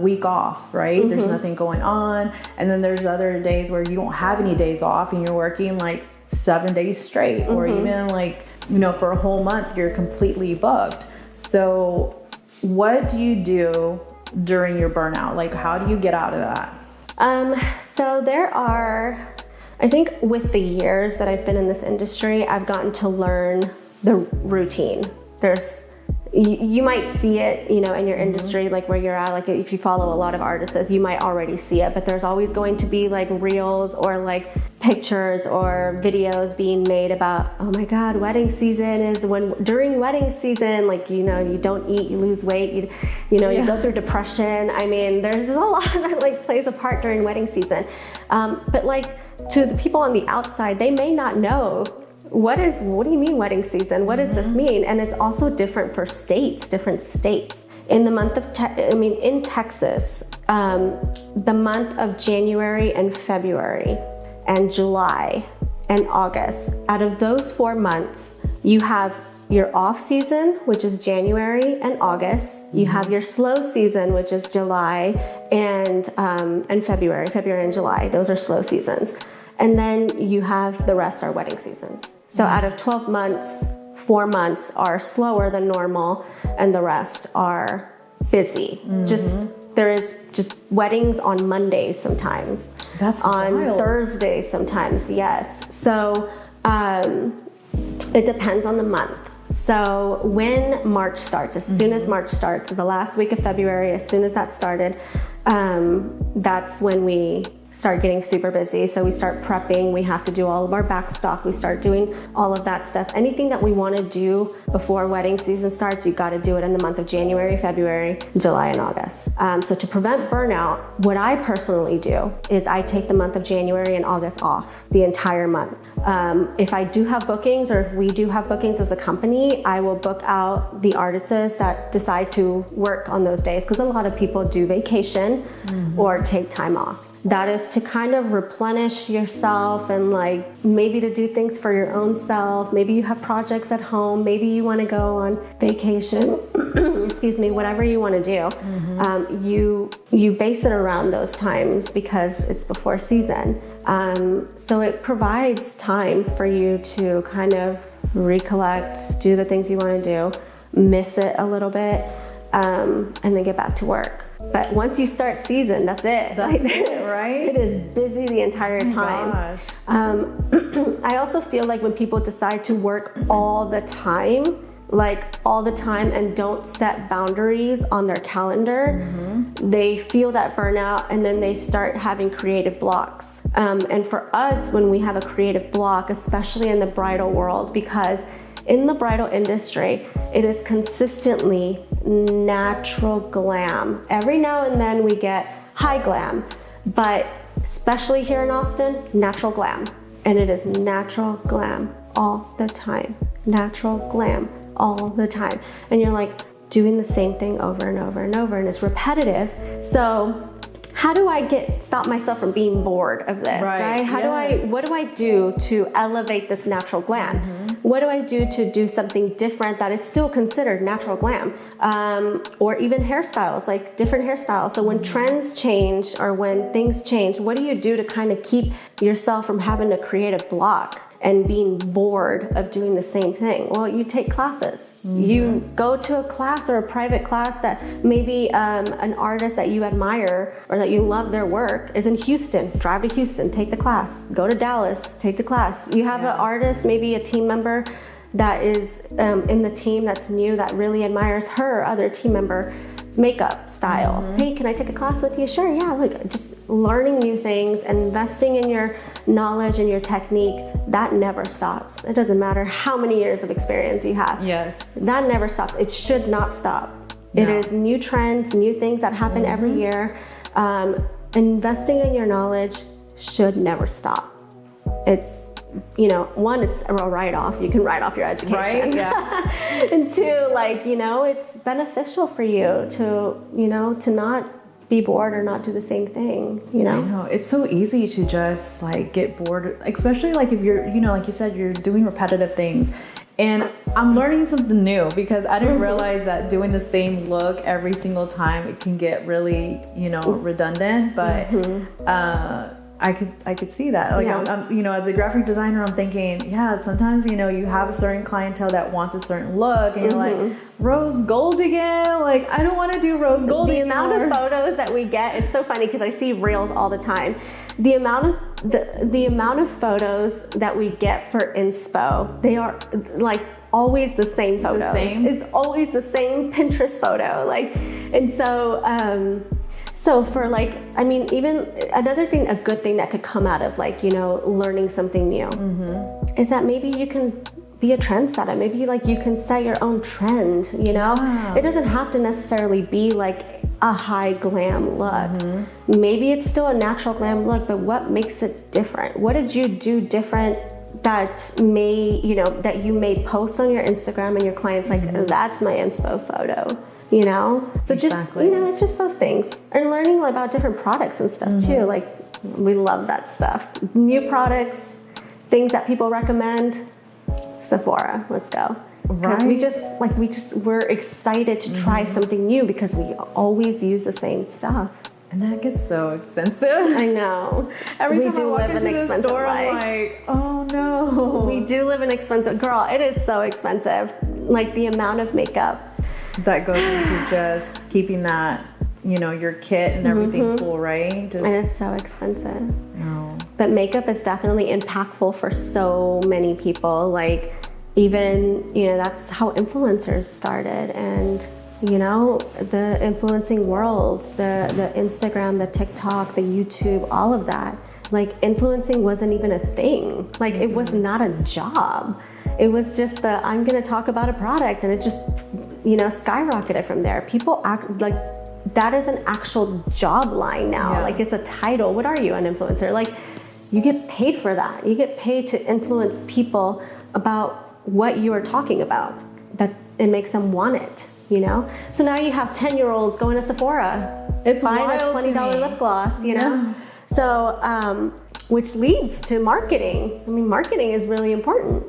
week off, right? There's nothing going on. And then there's other days where you don't have any days off and you're working like 7 days straight, or even like, you know, for a whole month, you're completely booked. So what do you do during your burnout? Like, how do you get out of that? So there are, I think with the years that I've been in this industry, I've gotten to learn the routine. You might see it, you know, in your industry, like where you're at, like if you follow a lot of artists, you might already see it, but there's always going to be like reels or like pictures or videos being made about, oh my God, wedding season is during wedding season, like, you know, you don't eat, you lose weight, you know, you go through depression. I mean, there's just a lot that like plays a part during wedding season. But like to the people on the outside, they may not know what do you mean wedding season? What does this mean? And it's also different for different states. In the month of, in Texas, the month of January and February and July and August, out of those 4 months, you have your off season, which is January and August. You have your slow season, which is July and February and July. Those are slow seasons. And then you have the rest are wedding seasons. So out of 12 months, 4 months are slower than normal, and the rest are busy. There is just weddings on Mondays sometimes. That's on wild. Thursdays sometimes, yes. So it depends on the month. So when March starts, as soon as March starts, the last week of February, as soon as that started, that's when we start getting super busy. So we start prepping, we have to do all of our back stock, we start doing all of that stuff. Anything that we want to do before wedding season starts, you got to do it in the month of January, February, July, and August. So to prevent burnout, what I personally do is I take the month of January and August off, the entire month. If I do have bookings, or if we do have bookings as a company, I will book out the artists that decide to work on those days, because a lot of people do vacation or take time off. That is to kind of replenish yourself and like maybe to do things for your own self. Maybe you have projects at home. Maybe you want to go on vacation. Excuse me, whatever you want to do. You base it around those times because it's before season. So it provides time for you to kind of recollect, do the things you want to do, miss it a little bit, and then get back to work. But once you start season, that's it. That's it, right? It is busy the entire time. Oh my gosh. I also feel like when people decide to work all the time, like all the time and don't set boundaries on their calendar, they feel that burnout and then they start having creative blocks. And for us, when we have a creative block, especially in the bridal world, because in the bridal industry, it is consistently natural glam. Every now and then we get high glam, but especially here in Austin, natural glam. And it is natural glam all the time. Natural glam all the time. And you're like doing the same thing over and over and over, and it's repetitive. So how do I stop myself from being bored of this, right? What do I do to elevate this natural glam? What do I do to do something different that is still considered natural glam? Or even hairstyles, like different hairstyles. So when trends change or when things change, what do you do to kind of keep yourself from having a creative block and being bored of doing the same thing? Well, you take classes. You go to a class or a private class that maybe an artist that you admire or that you love their work is in Houston. Drive to Houston, take the class. Go to Dallas, take the class. You have an artist, maybe a team member that is in the team that's new, that really admires her other team member's makeup style. Hey, can I take a class with you? Sure, yeah. Like just learning new things, investing in your knowledge and your technique, that never stops. It doesn't matter how many years of experience you have. Yes. That never stops. It should not stop. No. It is new trends, new things that happen every year. Investing in your knowledge should never stop. It's, one, it's a write-off. You can write off your education. Right, yeah. And two, it's beneficial for you to not be bored or not do the same thing, I know. It's so easy to just get bored, especially if you're, like you said, you're doing repetitive things. And I'm learning something new because I didn't realize that doing the same look every single time, it can get really, redundant, but I could see that. I'm, as a graphic designer, I'm thinking, sometimes, you have a certain clientele that wants a certain look and you're like, rose gold again? I don't want to do rose gold anymore. The amount of photos that we get, it's so funny because I see reels all the time. The amount of photos that we get for inspo, they are always the same photos. It's always the same Pinterest photo. And so, so for even another thing, a good thing that could come out of learning something new is that maybe you can be a trendsetter. Maybe you can set your own trend, It doesn't have to necessarily be a high glam look. Maybe it's still a natural glam look, but what makes it different? What did you do different that that you may post on your Instagram and your clients that's my inspo photo? So exactly. just, it's just those things. And learning about different products and stuff too. We love that stuff. New products, things that people recommend. Sephora, let's go. Because we're excited to try something new because we always use the same stuff. And that gets so expensive. I know. Every time I walk into the store, I'm like, oh no. We do live an expensive, girl, it is so expensive. The amount of makeup that goes into just keeping that, your kit and everything cool, right? It is so expensive. No. But makeup is definitely impactful for so many people. Even, that's how influencers started. And, the influencing world, the Instagram, the TikTok, the YouTube, all of that. Influencing wasn't even a thing. It was not a job. It was just I'm going to talk about a product, and it just, skyrocketed from there. People act that is an actual job line now. Yeah. It's a title. What are you, an influencer? You get paid for that. You get paid to influence people about what you are talking about. That it makes them want it, So now you have 10-year-olds going to Sephora. It's buying wild a $20 lip gloss, know? So, which leads to marketing. Marketing is really important.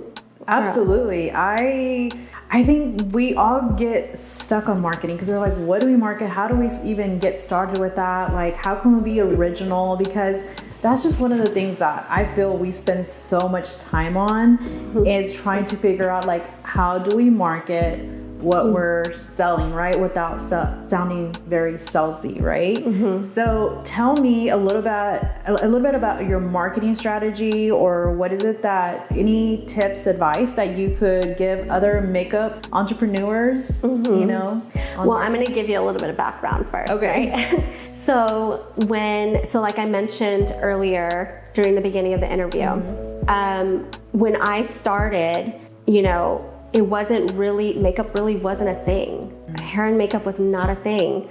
Absolutely. I think we all get stuck on marketing because we're like, what do we market? How do we even get started with that? How can we be original? Because that's just one of the things that I feel we spend so much time on is trying to figure out how do we market? what we're selling, right? Without sounding very salesy, right? So tell me a little bit about your marketing strategy, or what is it that, any tips, advice that you could give other makeup entrepreneurs, you know? Well, I'm going to give you a little bit of background first, right? So like I mentioned earlier during the beginning of the interview, when I started, you know, makeup really wasn't a thing. Hair and makeup was not a thing.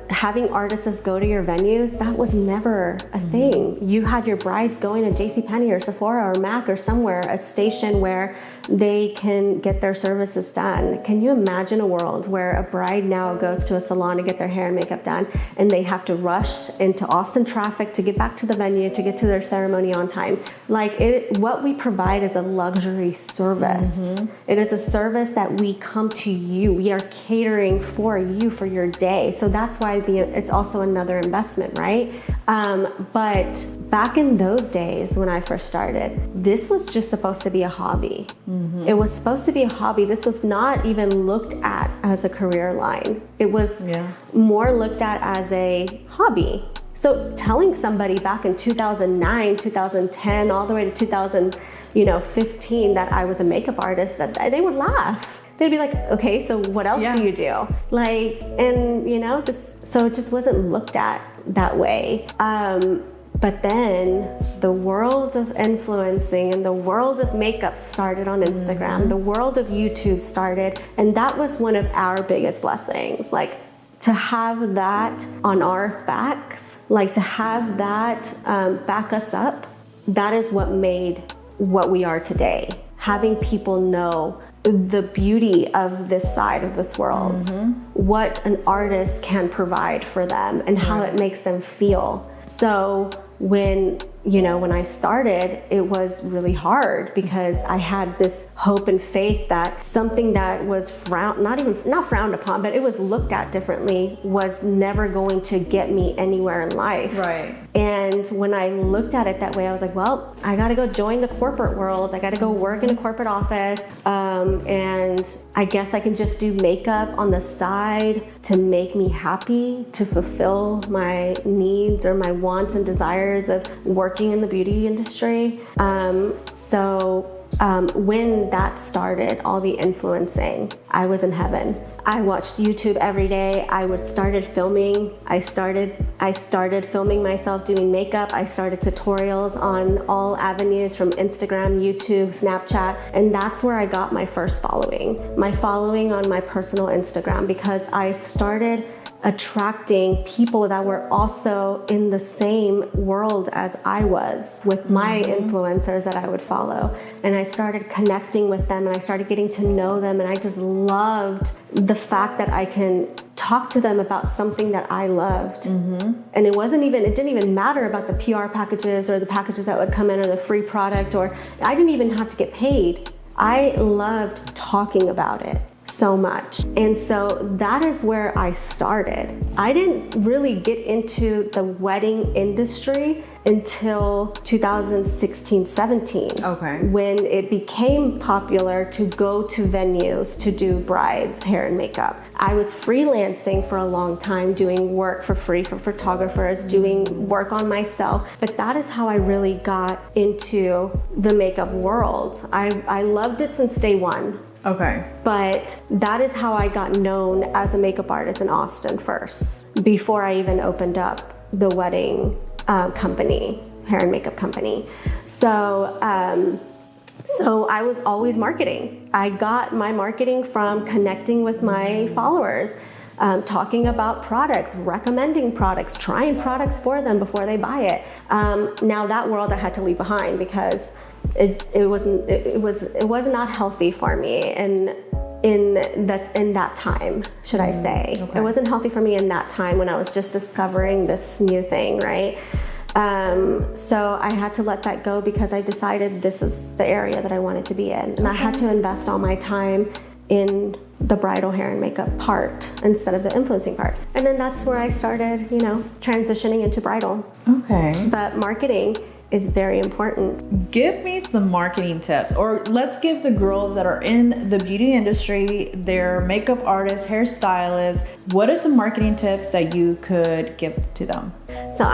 Having artists go to your venues, that was never a thing. You had your brides going to JCPenney or Sephora or MAC or somewhere, a station where they can get their services done. Can you imagine a world where a bride now goes to a salon to get their hair and makeup done, and they have to rush into Austin traffic to get back to the venue to get to their ceremony on time? Like, what we provide is a luxury service. It is a service that we come to you. We are catering for you for your day. So that's why it's also another investment, right? But back in those days when I first started, this was just supposed to be a hobby. It was supposed to be a hobby. This was not even looked at as a career line. It was more looked at as a hobby. So telling somebody back in 2009, 2010, all the way to 2015 that I was a makeup artist, that they would laugh. They'd be like, okay, so what else do you do? Like, and you know, so it just wasn't looked at that way. But then the world of influencing and the world of makeup started on Instagram. The world of YouTube started, and that was one of our biggest blessings. Like, to have that on our backs, like to have that back us up, that is what made what we are today. Having people know the beauty of this side of this world, what an artist can provide for them, and how it makes them feel. So when I started, it was really hard because I had this hope and faith that something that was not frowned upon, but it was looked at differently, was never going to get me anywhere in life. Right. And when I looked at it that way, I was like, well, I got to go join the corporate world. I got to go work in a corporate office. And I guess I can just do makeup on the side to make me happy, to fulfill my needs or my wants and desires of working in the beauty industry. When that started, all the influencing, I was in heaven. I watched YouTube every day. started filming. I started filming myself doing makeup. I started tutorials on all avenues from Instagram, YouTube, Snapchat, and that's where I got my first following. My following on my personal Instagram, because I started attracting people that were also in the same world as I was with my influencers that I would follow. And I started connecting with them, and I started getting to know them, and I just loved the fact that I can talk to them about something that I loved. And it didn't even matter about the PR packages or the packages that would come in, or the free product, or I didn't even have to get paid. I loved talking about it so much. And so that is where I started. I didn't really get into the wedding industry until 2016, 17. Okay. When it became popular to go to venues to do brides' hair and makeup. I was freelancing for a long time, doing work for free for photographers, doing work on myself. But that is how I really got into the makeup world. I loved it since day one. Okay. But that is how I got known as a makeup artist in Austin first, before I even opened up the wedding company, hair and makeup company. So I was always marketing. I got my marketing from connecting with my followers, talking about products, recommending products, trying products for them before they buy it. Now that world I had to leave behind because it was not healthy for me, and in that time, should I say. Okay. It wasn't healthy for me in that time when I was just discovering this new thing, right? So I had to let that go because I decided this is the area that I wanted to be in, and I had to invest all my time in the bridal hair and makeup part instead of the influencing part. And then that's where I started, transitioning into bridal. Okay. But marketing is very important. Give me some marketing tips, or let's give the girls that are in the beauty industry, they're makeup artists, hairstylists. What are some marketing tips that you could give to them? So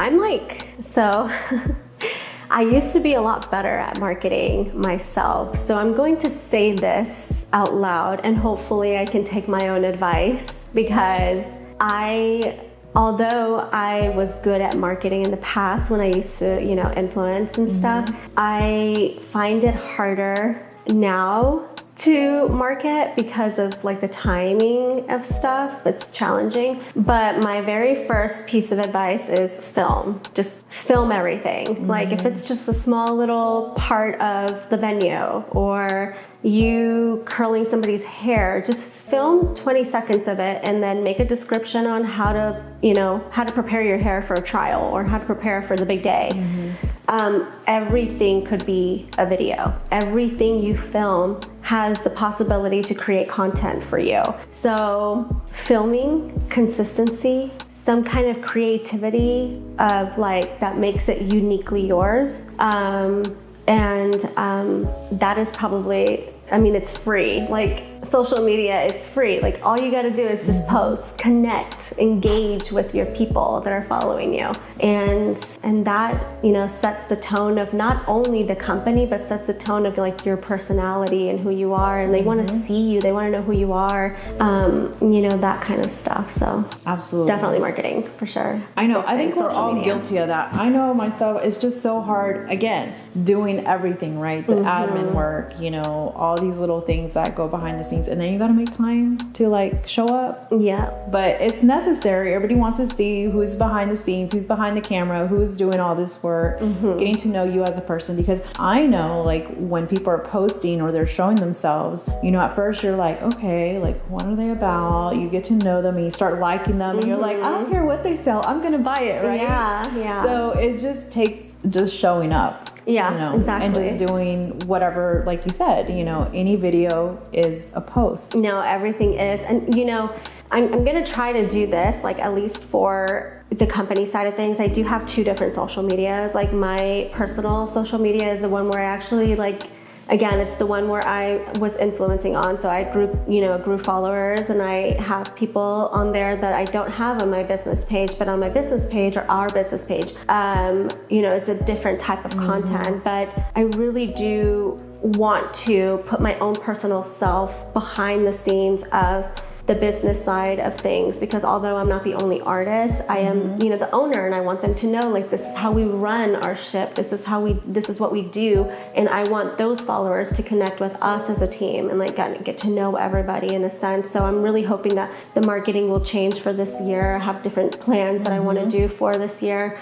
I used to be a lot better at marketing myself. So I'm going to say this out loud, and hopefully I can take my own advice, because although I was good at marketing in the past when I used to, influence and stuff, I find it harder now to market because of like the timing of stuff. It's challenging. But my very first piece of advice is film. Just film everything. Like if it's just a small little part of the venue, or you curling somebody's hair, just film 20 seconds of it and then make a description on how to prepare your hair for a trial, or how to prepare for the big day. Everything could be a video. Everything you film has the possibility to create content for you. So filming, consistency, some kind of creativity of like that makes it uniquely yours. That is probably, it's free. Like social media, it's free. Like all you gotta do is just post, connect, engage with your people that are following you. And that, sets the tone of not only the company, but sets the tone of like your personality and who you are. And they wanna see you, they wanna know who you are, that kind of stuff. So absolutely. Definitely marketing for sure. I know, I think we're all guilty of that. I know myself, it's just so hard, again, doing everything, right? The admin work, all these little things that go behind the scenes, and then you got to make time to like show up. Yeah. But it's necessary. Everybody wants to see who's behind the scenes, who's behind the camera, who's doing all this work, getting to know you as a person. Because I know like when people are posting or they're showing themselves, at first you're like, okay, like what are they about? You get to know them and you start liking them and you're like, I don't care what they sell, I'm going to buy it, right? Yeah. So it just takes just showing up. Yeah, exactly. And just doing whatever, like you said, any video is a post. No, everything is. And, I'm going to try to do this, like at least for the company side of things. I do have 2 different social medias. Like my personal social media is the one where I actually again, it's the one where I was influencing on. So I grew followers, and I have people on there that I don't have on my business page, but on my business page or our business page, it's a different type of content. But I really do want to put my own personal self behind the scenes of the business side of things, because although I'm not the only artist, I am, the owner, and I want them to know like this is how we run our ship. This is what we do, and I want those followers to connect with us as a team and like get to know everybody in a sense. So I'm really hoping that the marketing will change for this year. I have different plans that I want to do for this year.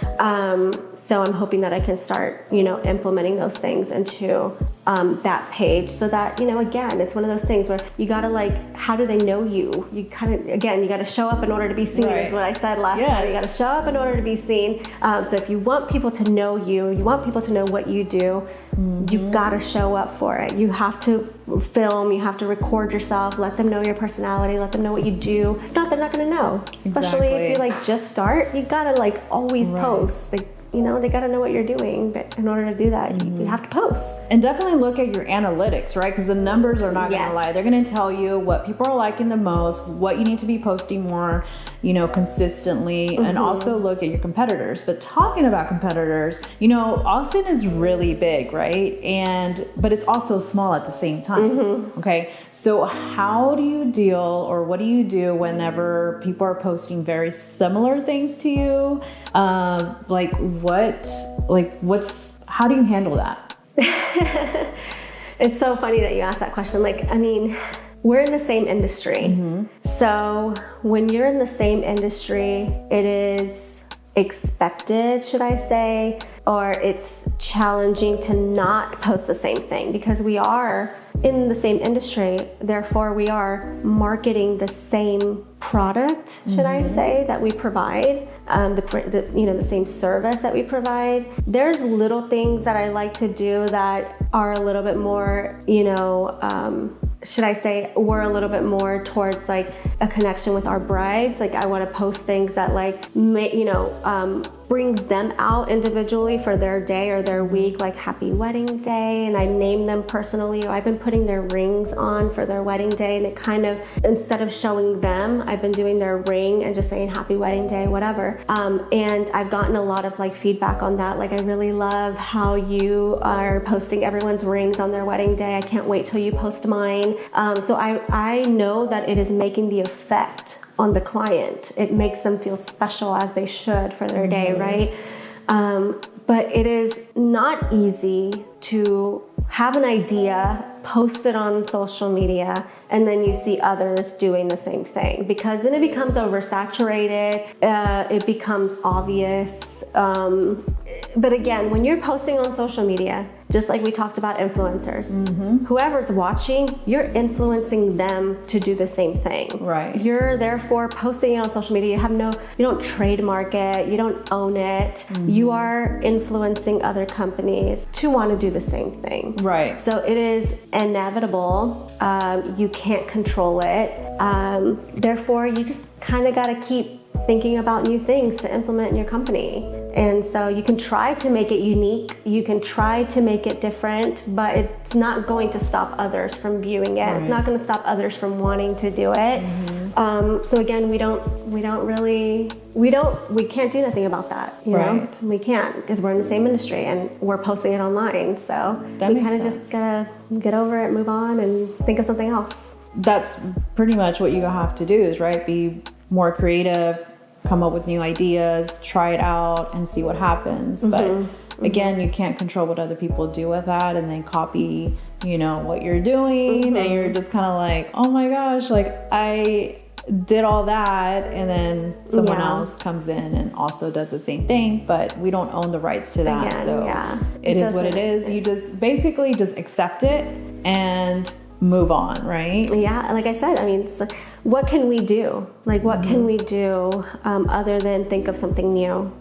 So I'm hoping that I can start, implementing those things into that page, so that, again, it's one of those things where you gotta how do they know you? You gotta show up in order to be seen, is what I said last time. You gotta show up in order to be seen. So if you want people to know you want people to know what you do, you've gotta show up for it. You have to film, you have to record yourself, let them know your personality, let them know what you do. If not, they're not gonna know. Especially if you just start, you gotta always post. They got to know what you're doing, but in order to do that, you have to post. And definitely look at your analytics, right? Because the numbers are not going to lie. They're going to tell you what people are liking the most, what you need to be posting more, consistently, and also look at your competitors. But talking about competitors, Austin is really big, right? But it's also small at the same time. Okay. So how do you deal, or what do you do whenever people are posting very similar things to you? How do you handle that? It's so funny that you asked that question. We're in the same industry. So when you're in the same industry, it is expected, should I say, or it's challenging to not post the same thing, because we are in the same industry, therefore we are marketing the same product, should I say, that we provide, the same service that we provide. There's little things that I like to do that are a little bit more, should I say, we're a little bit more towards like a connection with our brides. Like I want to post things that like, brings them out individually for their day or their week, like happy wedding day, and I name them personally. I've been putting their rings on for their wedding day, and it kind of, instead of showing them, I've been doing their ring and just saying happy wedding day, whatever. And I've gotten a lot of like feedback on that. Like I really love how you are posting everyone's rings on their wedding day. I can't wait till you post mine. So I know that it is making the effect on the client. It makes them feel special, as they should, for their day, right? But it is not easy to have an idea, post it on social media, and then you see others doing the same thing, because then it becomes oversaturated, it becomes obvious. But again, when you're posting on social media, just like we talked about influencers, whoever's watching, you're influencing them to do the same thing. Right. You're therefore posting it on social media. You don't trademark it. You don't own it. You are influencing other companies to want to do the same thing. Right. So it is inevitable. You can't control it. Therefore, you just kind of got to keep thinking about new things to implement in your company. And so you can try to make it unique, you can try to make it different, but it's not going to stop others from viewing it. Right. It's not going to stop others from wanting to do it. So again, we can't do nothing about that. You know? We can't, because we're in the same industry and we're posting it online. So we kind of just gotta get over it, move on, and think of something else. That's pretty much what you have to do, is be more creative, come up with new ideas, try it out and see what happens. But again, you can't control what other people do with that and then copy, what you're doing. And you're just kind of like, oh my gosh, like I did all that, and then someone else comes in and also does the same thing, but we don't own the rights to that. It is what it is. You just basically just accept it and move on, right? Yeah, like I said, what can we do? Like, what can we do other than think of something new?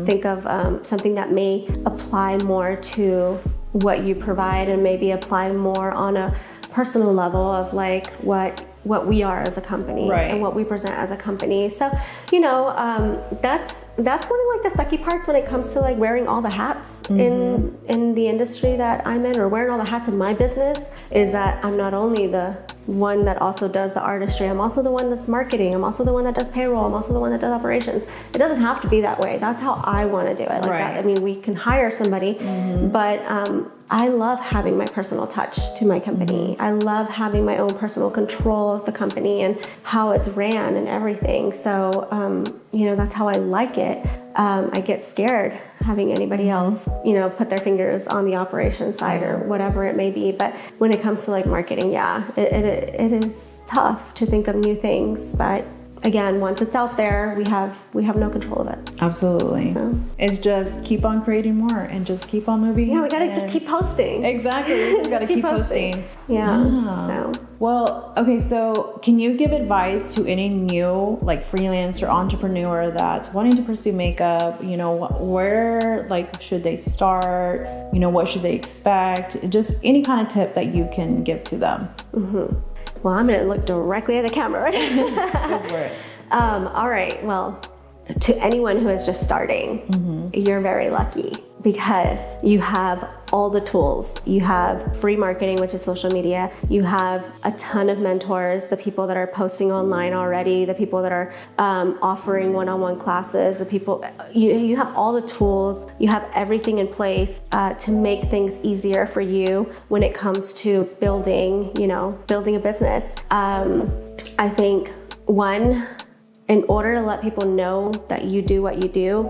Think of something that may apply more to what you provide, and maybe apply more on a personal level of like what we are as a company, and what we present as a company. So, that's one of like the sucky parts when it comes to like wearing all the hats in the industry that I'm in, or wearing all the hats in my business, is that I'm not only the one that also does the artistry, I'm also the one that's marketing, I'm also the one that does payroll, I'm also the one that does operations. It doesn't have to be that way. That's how I want to do it. Like that. We can hire somebody, but I love having my personal touch to my company. I love having my own personal control of the company and how it's ran and everything. So, that's how I like it. I get scared having anybody else, put their fingers on the operation side or whatever it may be. But when it comes to like marketing, it is tough to think of new things. But again, once it's out there, we have no control of it. Absolutely. So it's just keep on creating more and just keep on moving. Yeah, we gotta just keep posting. Exactly. We just gotta keep posting. Yeah. So. Well, okay, so can you give advice to any new like freelancer entrepreneur that's wanting to pursue makeup? Where should they start? What should they expect? Just any kind of tip that you can give to them. Well, I'm gonna look directly at the camera right now. Go for it. All right, well, to anyone who is just starting, you're very lucky, because you have all the tools. You have free marketing, which is social media. You have a ton of mentors, the people that are posting online already, the people that are offering one-on-one classes, the people, you have all the tools. You have everything in place to make things easier for you when it comes to building a business. I think in order to let people know that you do what you do,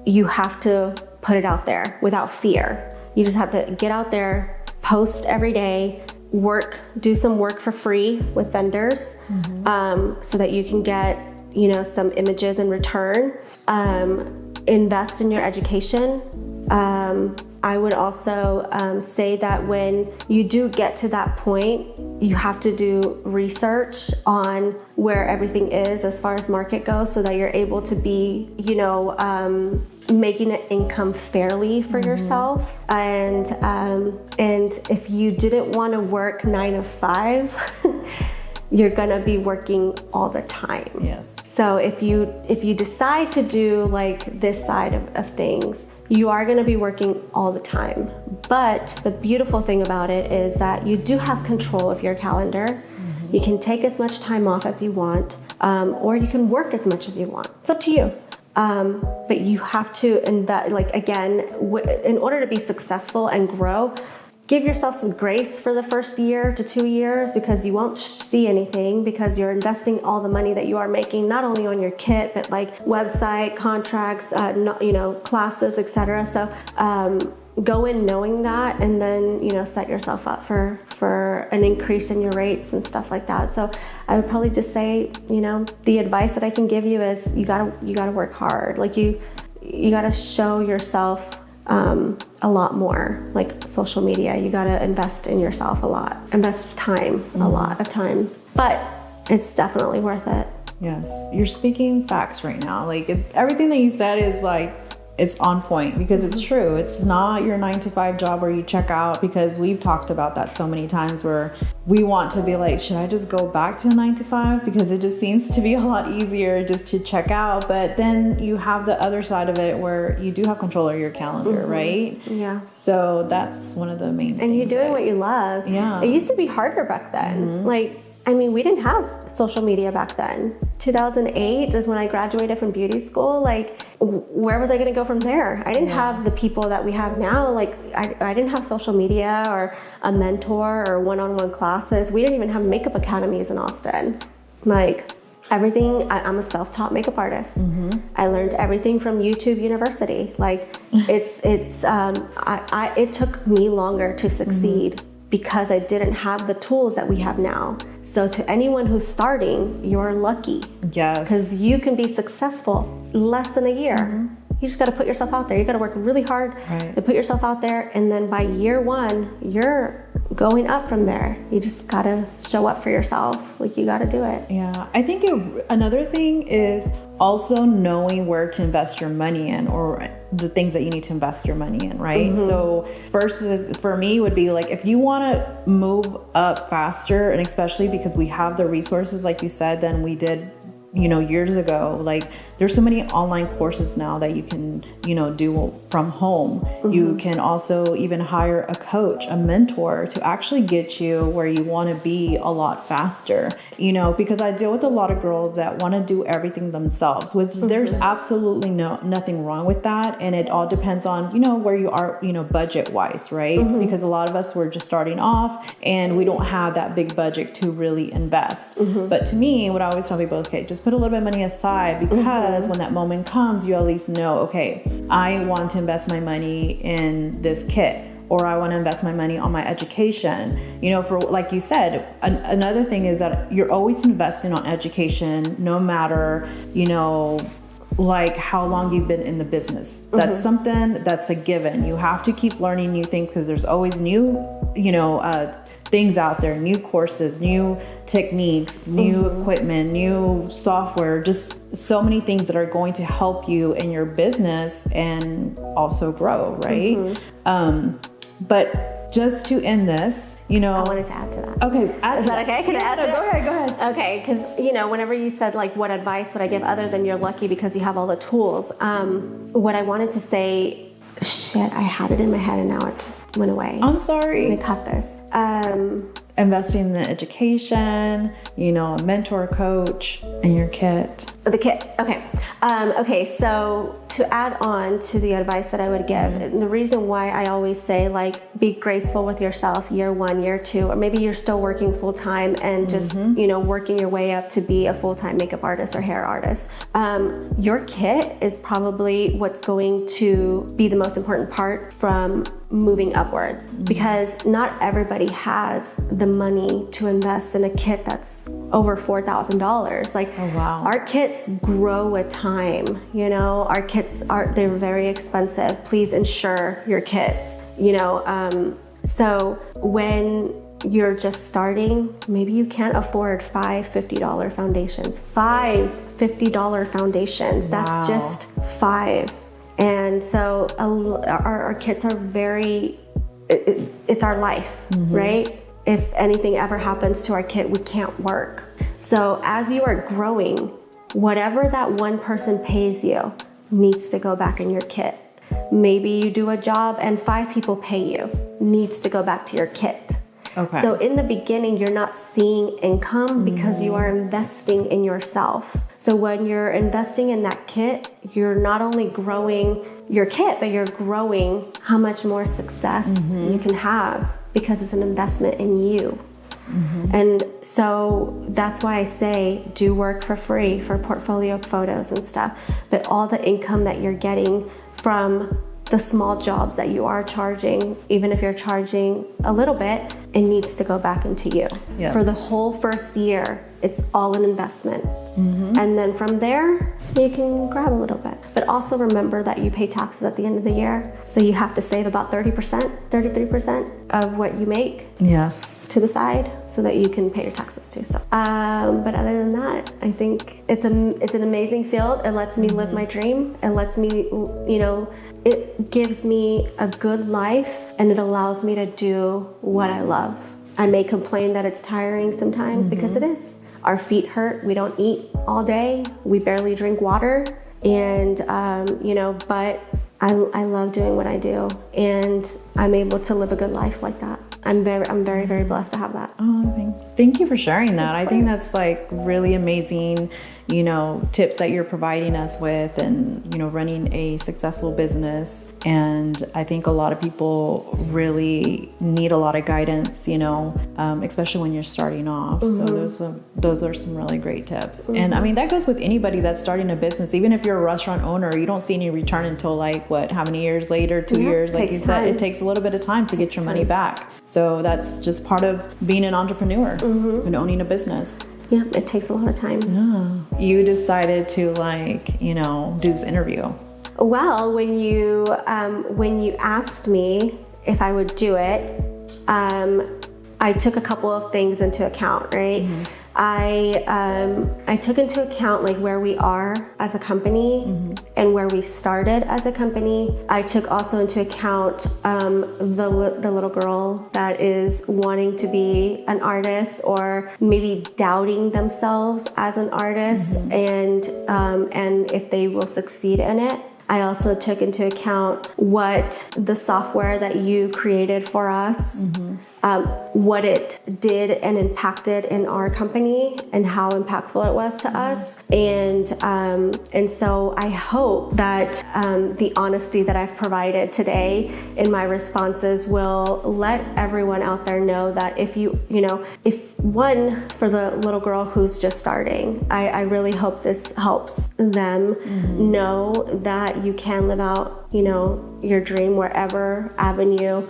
you have to put it out there without fear. You just have to get out there, post every day, do some work for free with vendors, so that you can get, some images in return. Invest in your education. I would also say that when you do get to that point, you have to do research on where everything is as far as market goes, so that you're able to be, making an income fairly for yourself. And if you didn't want to work 9 to 5, you're gonna be working all the time. Yes. So if you decide to do like this side of things, you are gonna be working all the time. But the beautiful thing about it is that you do have control of your calendar. You can take as much time off as you want, or you can work as much as you want. It's up to you. But you have to invest, like, again, in order to be successful and grow, give yourself some grace for the first year to 2 years, because you won't see anything, because you're investing all the money that you are making, not only on your kit, but like website, contracts, classes, etc. So go in knowing that, and then set yourself up for an increase in your rates and stuff like that. So I would probably just say, the advice that I can give you is you gotta work hard. Like you gotta show yourself a lot more, like social media. You gotta invest in yourself a lot, invest time, a lot of time, but it's definitely worth it. Yes, you're speaking facts right now. Like, it's everything that you said is like, it's on point, because it's true. It's not your 9 to 5 job where you check out, because we've talked about that so many times, where we want to be like, should I just go back to a 9 to 5? Because it just seems to be a lot easier just to check out. But then you have the other side of it where you do have control of your calendar, right? Yeah. So that's one of the main things. And you're doing what you love. Yeah. It used to be harder back then. We didn't have social media back then. 2008 is when I graduated from beauty school. Like, where was I going to go from there? I didn't have the people that we have now. Like, I didn't have social media or a mentor or one-on-one classes. We didn't even have makeup academies in Austin. Like, everything, I'm a self-taught makeup artist. I learned everything from YouTube University. Like, it took me longer to succeed because I didn't have the tools that we have now. So to anyone who's starting, you're lucky. Yes. Because you can be successful less than a year. You just got to put yourself out there. You got to work really hard to put yourself out there. And then by year 1, you're going up from there. You just got to show up for yourself. Like, you got to do it. Yeah. I think another thing is also knowing where to invest your money in, or the things that you need to invest your money in, right? So first for me would be like, if you want to move up faster, and especially because we have the resources, like you said, than we did years ago. Like, there's so many online courses now that you can do from home. You can also even hire a coach, a mentor, to actually get you where you want to be a lot faster, because I deal with a lot of girls that want to do everything themselves, which there's absolutely nothing wrong with that. And it all depends on where you are budget wise, right? Because a lot of us, we're just starting off and we don't have that big budget to really invest. But to me, what I always tell people, okay, just put a little bit of money aside, because when that moment comes, you at least know, okay, I want to invest my money in this kit, or I want to invest my money on my education. For, like you said, another thing is that you're always investing on education, no matter, like how long you've been in the business. That's something that's a given. You have to keep learning new things, because there's always new, things out there, new courses, new techniques, new equipment, new software, just so many things that are going to help you in your business and also grow, right? But just to end this, I wanted to add to that. Okay. Is that okay? Can I add to it? Go ahead. Okay, because, whenever you said, like, what advice would I give other than you're lucky because you have all the tools, what I wanted to say, I had it in my head and now it just went away. I'm sorry. Let me cut this. Investing in the education, a mentor, coach, and your kit. The kit. Okay. Okay. So to add on to the advice that I would give, the reason why I always say, like, be graceful with yourself year 1, year 2, or maybe you're still working full time and just, working your way up to be a full-time makeup artist or hair artist. Your kit is probably what's going to be the most important part from moving upwards, because not everybody has the money to invest in a kit that's over $4,000. Like, oh, wow. Our kits grow with time, you know. Our kits they're very expensive. Please insure your kits, you know. So when you're just starting, maybe you can't afford 5 $50 foundations. 5 $50 foundations. Wow. That's just 5. And so our kits are very, it's our life, right? If anything ever happens to our kit, we can't work. So as you are growing, whatever that one person pays you needs to go back in your kit. Maybe you do a job and 5 people pay you, needs to go back to your kit. Okay. So in the beginning, you're not seeing income because you are investing in yourself. So when you're investing in that kit, you're not only growing your kit, but you're growing how much more success you can have because it's an investment in you. And so that's why I say do work for free for portfolio photos and stuff. But all the income that you're getting from the small jobs that you are charging, even if you're charging a little bit, it needs to go back into you. Yes. For the whole first year, it's all an investment. And then from there, you can grab a little bit. But also remember that you pay taxes at the end of the year. So you have to save about 30%, 33% of what you make. Yes. To the side so that you can pay your taxes too. So, but other than that, I think it's an amazing field. It lets me live my dream. It lets me, you know, it gives me a good life and it allows me to do what I love. I may complain that it's tiring sometimes because it is. Our feet hurt. We don't eat all day. We barely drink water. And, you know, but I love doing what I do and I'm able to live a good life like that. I'm very, very blessed to have that. Oh, thank you for sharing that. I think that's like really amazing, you know, tips that you're providing us with and, you know, running a successful business. And I think a lot of people really need a lot of guidance, you know, especially when you're starting off. So those are some really great tips. And I mean, that goes with anybody that's starting a business. Even if you're a restaurant owner, you don't see any return until like, what, how many years later, 2 years? Like you said, it takes a little bit of time to get your money back. So that's just part of being an entrepreneur and owning a business. Yeah, it takes a lot of time. Yeah. You decided to like, you know, do this interview. Well, when you asked me if I would do it, I took a couple of things into account, right? I took into account like where we are as a company and where we started as a company. I took also into account the little girl that is wanting to be an artist or maybe doubting themselves as an artist and if they will succeed in it. I also took into account what the software that you created for us, what it did and impacted in our company and how impactful it was to us. And so I hope that the honesty that I've provided today in my responses will let everyone out there know that if for the little girl who's just starting, I really hope this helps them know that you can live out, you know, your dream wherever avenue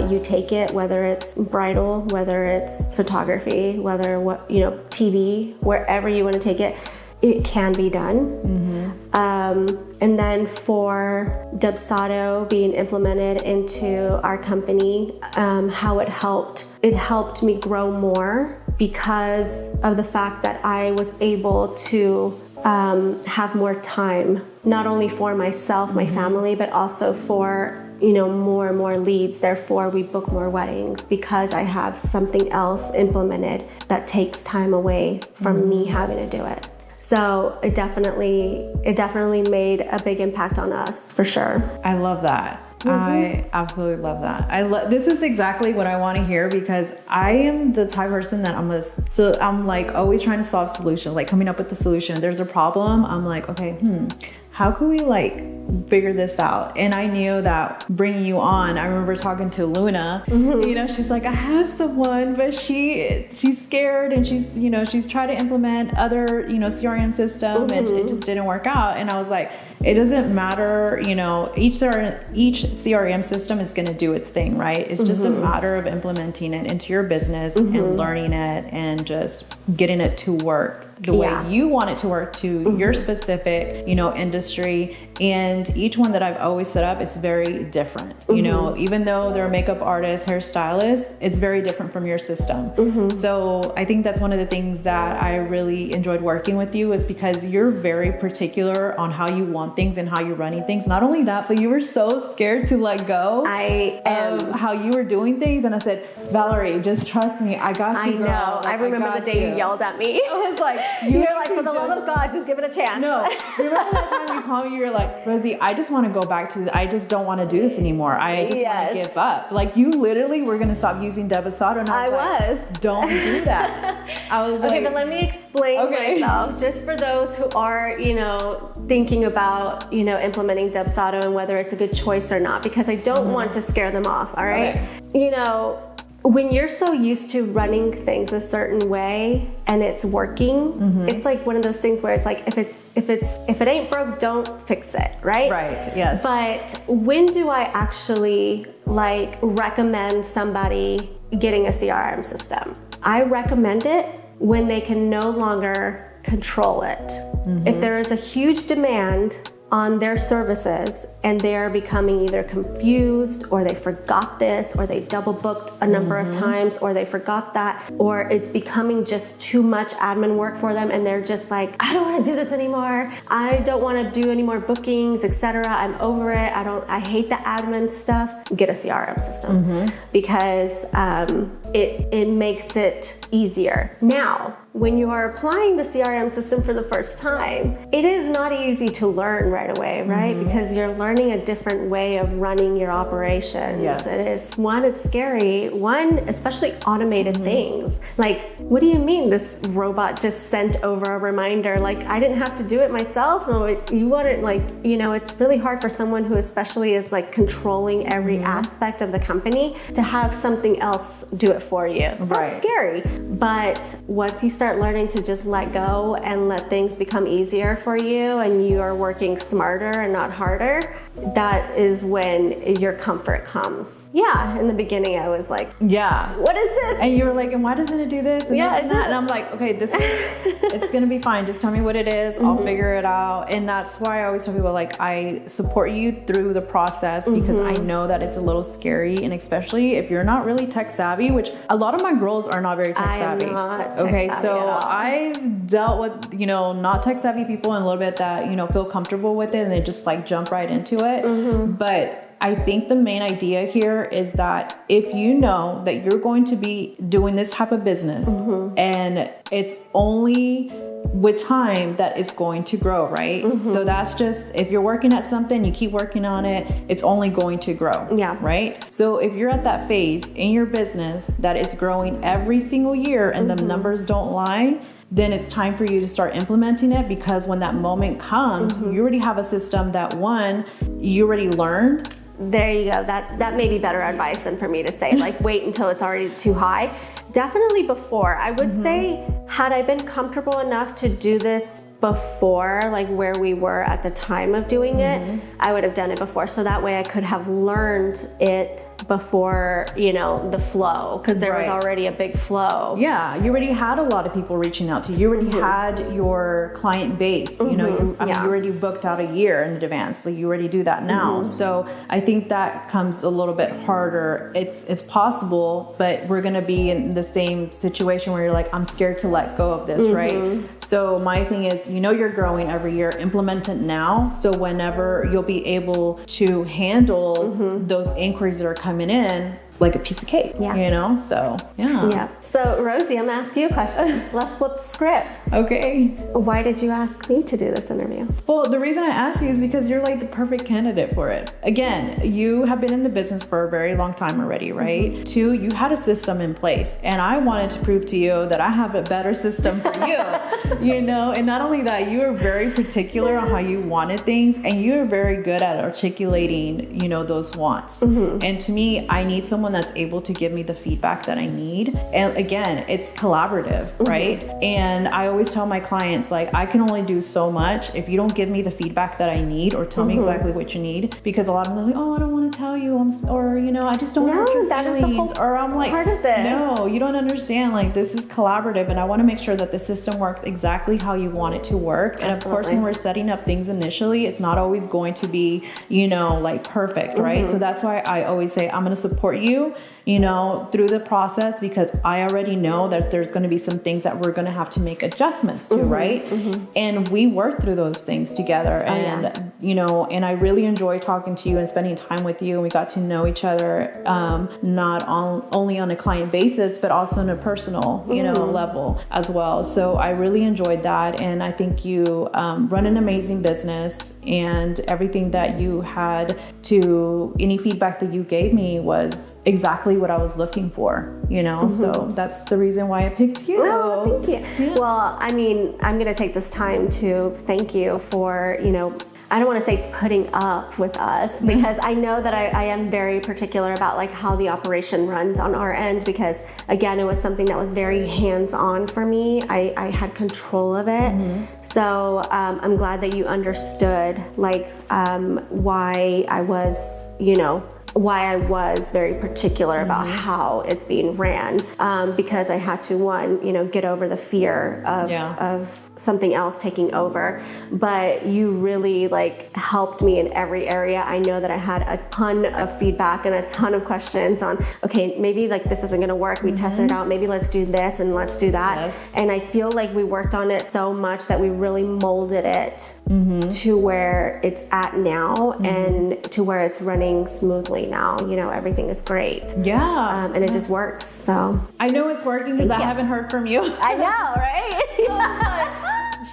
you take it, whether it's bridal, whether it's photography, TV, wherever you want to take it, it can be done. And then for Dubsado being implemented into our company, how it helped me grow more because of the fact that I was able to have more time, not only for myself, my family, but also for, you know, more and more leads. Therefore, we book more weddings because I have something else implemented that takes time away from me having to do it. So it definitely made a big impact on us, for sure. I love that. I absolutely love that. This is exactly what I want to hear because I am the type of person that I'm like always trying to solve solutions, like coming up with the solution. There's a problem. I'm like, okay, how can we like figure this out? And I knew that bringing you on, I remember talking to Luna, you know, she's like, I have someone, but she's scared and she's tried to implement other, you know, CRM system and it just didn't work out. And I was like, it doesn't matter, you know, each CRM system is going to do its thing, right? It's just a matter of implementing it into your business and learning it and just getting it to work the way you want it to work to your specific, you know, industry. And each one that I've always set up, it's very different. You know, even though they're a makeup artist, hairstylist, it's very different from your system. So I think that's one of the things that I really enjoyed working with you, is because you're very particular on how you want things and how you're running things. Not only that, but you were so scared to let go of how you were doing things. And I said, Valerie, just trust me. I got you, girl. I know. Like, I remember the day you yelled at me. I was like, you're like, for the love of God, just give it a chance. No, remember that time you called me, you were like, Rosie, I just want to go back to, I just don't want to do this anymore. I just want to give up. Like, you literally were going to stop using Devastato. And I was like, don't do that. I was okay, but let me explain myself, just for those who are, you know, thinking about, you know, implementing Devastato and whether it's a good choice or not, because I don't want to scare them off. All right. You know, when you're so used to running things a certain way and it's working, it's like one of those things where it's like, if it ain't broke, don't fix it, right? Right, yes. But when do I actually like recommend somebody getting a CRM system? I recommend it when they can no longer control it. If there is a huge demand on their services and they are becoming either confused, or they forgot this, or they double booked a number of times, or they forgot that, or it's becoming just too much admin work for them and they're just like, I don't want to do this anymore. I don't want to do any more bookings, etc. I'm over it. I hate the admin stuff. Get a CRM system because it makes it easier. Now, when you are applying the CRM system for the first time, it is not easy to learn right away, right? Because you're learning a different way of running your operations. Yes. It is, one, it's scary. One, especially automated things. Like, what do you mean this robot just sent over a reminder? Like, I didn't have to do it myself? No, you wouldn't, like, you know, it's really hard for someone who especially is like controlling every aspect of the company to have something else do it for you. That's scary. But once you start learning to just let go and let things become easier for you, and you are working smarter and not harder, that is when your comfort comes. Yeah, in the beginning I was like, what is this? And you were like, and why doesn't it do this? And and that? And I'm like, okay, this is, it's gonna be fine. Just tell me what it is. I'll figure it out. And that's why I always tell people, like, I support you through the process, because I know that it's a little scary, and especially if you're not really tech savvy, which a lot of my girls are not very tech savvy. I'm not tech savvy so at all. I've dealt with, you know, not tech savvy people and a little bit that, you know, feel comfortable with it and they just like jump right into it. But I think the main idea here is that if you know that you're going to be doing this type of business and it's only with time that it's going to grow, right? So that's just, if you're working at something, you keep working on it, it's only going to grow. Right? So if you're at that phase in your business that it's growing every single year and the numbers don't lie, then it's time for you to start implementing it, because when that moment comes, you already have a system that, one, you already learned. There you go. That may be better advice than for me to say, like, wait until it's already too high. Definitely before. I would say, had I been comfortable enough to do this before, like where we were at the time of doing it, I would have done it before. So that way I could have learned it before, you know, the flow, because there was already a big flow. Yeah, you already had a lot of people reaching out to you. You already had your client base. You know, you already booked out a year in advance. Like, you already do that now. So I think that comes a little bit harder. It's possible, but we're gonna be in the same situation where you're like, I'm scared to let go of this, right? So my thing is, you know, you're growing every year, implement it now. So whenever you'll be able to handle those inquiries that are coming in like a piece of cake, you know? So, So, Rosie, I'm gonna ask you a question. Let's flip the script. Okay. Why did you ask me to do this interview? Well, the reason I asked you is because you're like the perfect candidate for it. Again, you have been in the business for a very long time already, right? Two, you had a system in place, and I wanted to prove to you that I have a better system for you, you know? And not only that, you are very particular on how you wanted things, and you are very good at articulating, you know, those wants. And to me, I need someone one that's able to give me the feedback that I need. And again, it's collaborative, right? And I always tell my clients, like, I can only do so much if you don't give me the feedback that I need or tell me exactly what you need, because a lot of them are like, oh, I don't want to tell you, or I just don't hurt your feelings, or I'm like, part of this. No, you don't understand, like, this is collaborative, and I want to make sure that the system works exactly how you want it to work. And of course, when we're setting up things initially, it's not always going to be, like, perfect, right? So that's why I always say, I'm going to support you, through the process, because I already know that there's going to be some things that we're going to have to make adjustments to, right? And we work through those things together. And, and I really enjoy talking to you and spending time with you. And we got to know each other, not only on a client basis, but also on a personal, level as well. So I really enjoyed that. And I think you run an amazing business, and everything that you had any feedback that you gave me was exactly what I was looking for, so that's the reason why I picked you. Oh, thank you. Yeah. Well, I mean, I'm going to take this time to thank you for, I don't want to say putting up with us, because I know that I am very particular about like how the operation runs on our end, because again, it was something that was very hands-on for me. I had control of it. So I'm glad that you understood like why I was, why I was very particular about how it's being ran, because I had to get over the fear of something else taking over. But you really like helped me in every area. I know that I had a ton of feedback and a ton of questions on, okay, maybe like this isn't gonna work. We tested it out. Maybe let's do this and let's do that. Yes. And I feel like we worked on it so much that we really molded it to where it's at now, and to where it's running smoothly now. Everything is great. Yeah. And it just works. So I know it's working because I haven't heard from you. I know, right?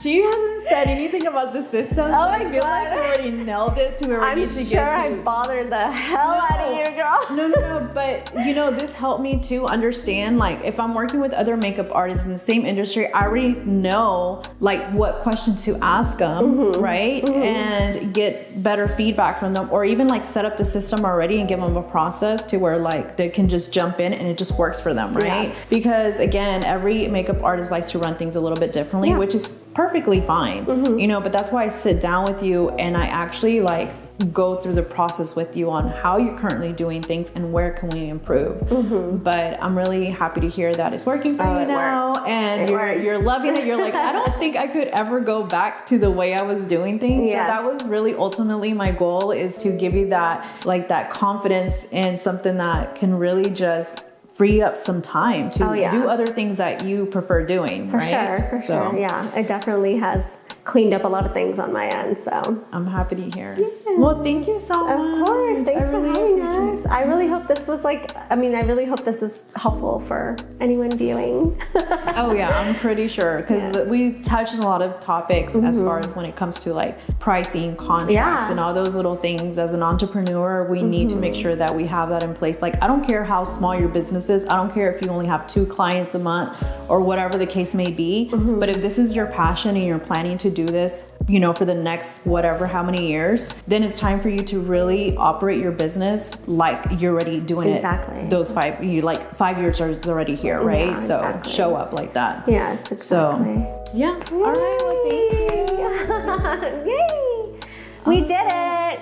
She hasn't said anything about the system. So I feel like we already nailed it to where we need to get to. I'm sure I bothered the hell out of you, girl. No, but this helped me to understand, like, if I'm working with other makeup artists in the same industry, I already know like what questions to ask them, right? And get better feedback from them, or even like set up the system already and give them a process to where like they can just jump in and it just works for them, right? Yeah. Because again, every makeup artist likes to run things a little bit differently, which is perfectly fine, but that's why I sit down with you and I actually like go through the process with you on how you're currently doing things and where can we improve. But I'm really happy to hear that it's working for you now, and you're loving it. You're like, I don't think I could ever go back to the way I was doing things. Yes. So that was really ultimately my goal, is to give you that that confidence in something that can really just free up some time to do other things that you prefer doing. For sure. Yeah, it definitely has cleaned up a lot of things on my end, so I'm happy to hear. Yeah. Well, thank you so much. Of course, thanks for having us. I really hope this was I really hope this is helpful for anyone viewing. Oh yeah, I'm pretty sure, because we touched on a lot of topics as far as when it comes to like pricing, contracts, and all those little things. As an entrepreneur, we need to make sure that we have that in place. Like, I don't care how small your business is. I don't care if you only have 2 clients a month or whatever the case may be. But if this is your passion and you're planning to do this, for the next whatever, how many years, then it's time for you to really operate your business like you're already doing it. Those 5 years are already here, right? Yeah, so show up like that. Yes, exactly. So yeah. All right. Well, thank you. Yay! We did it.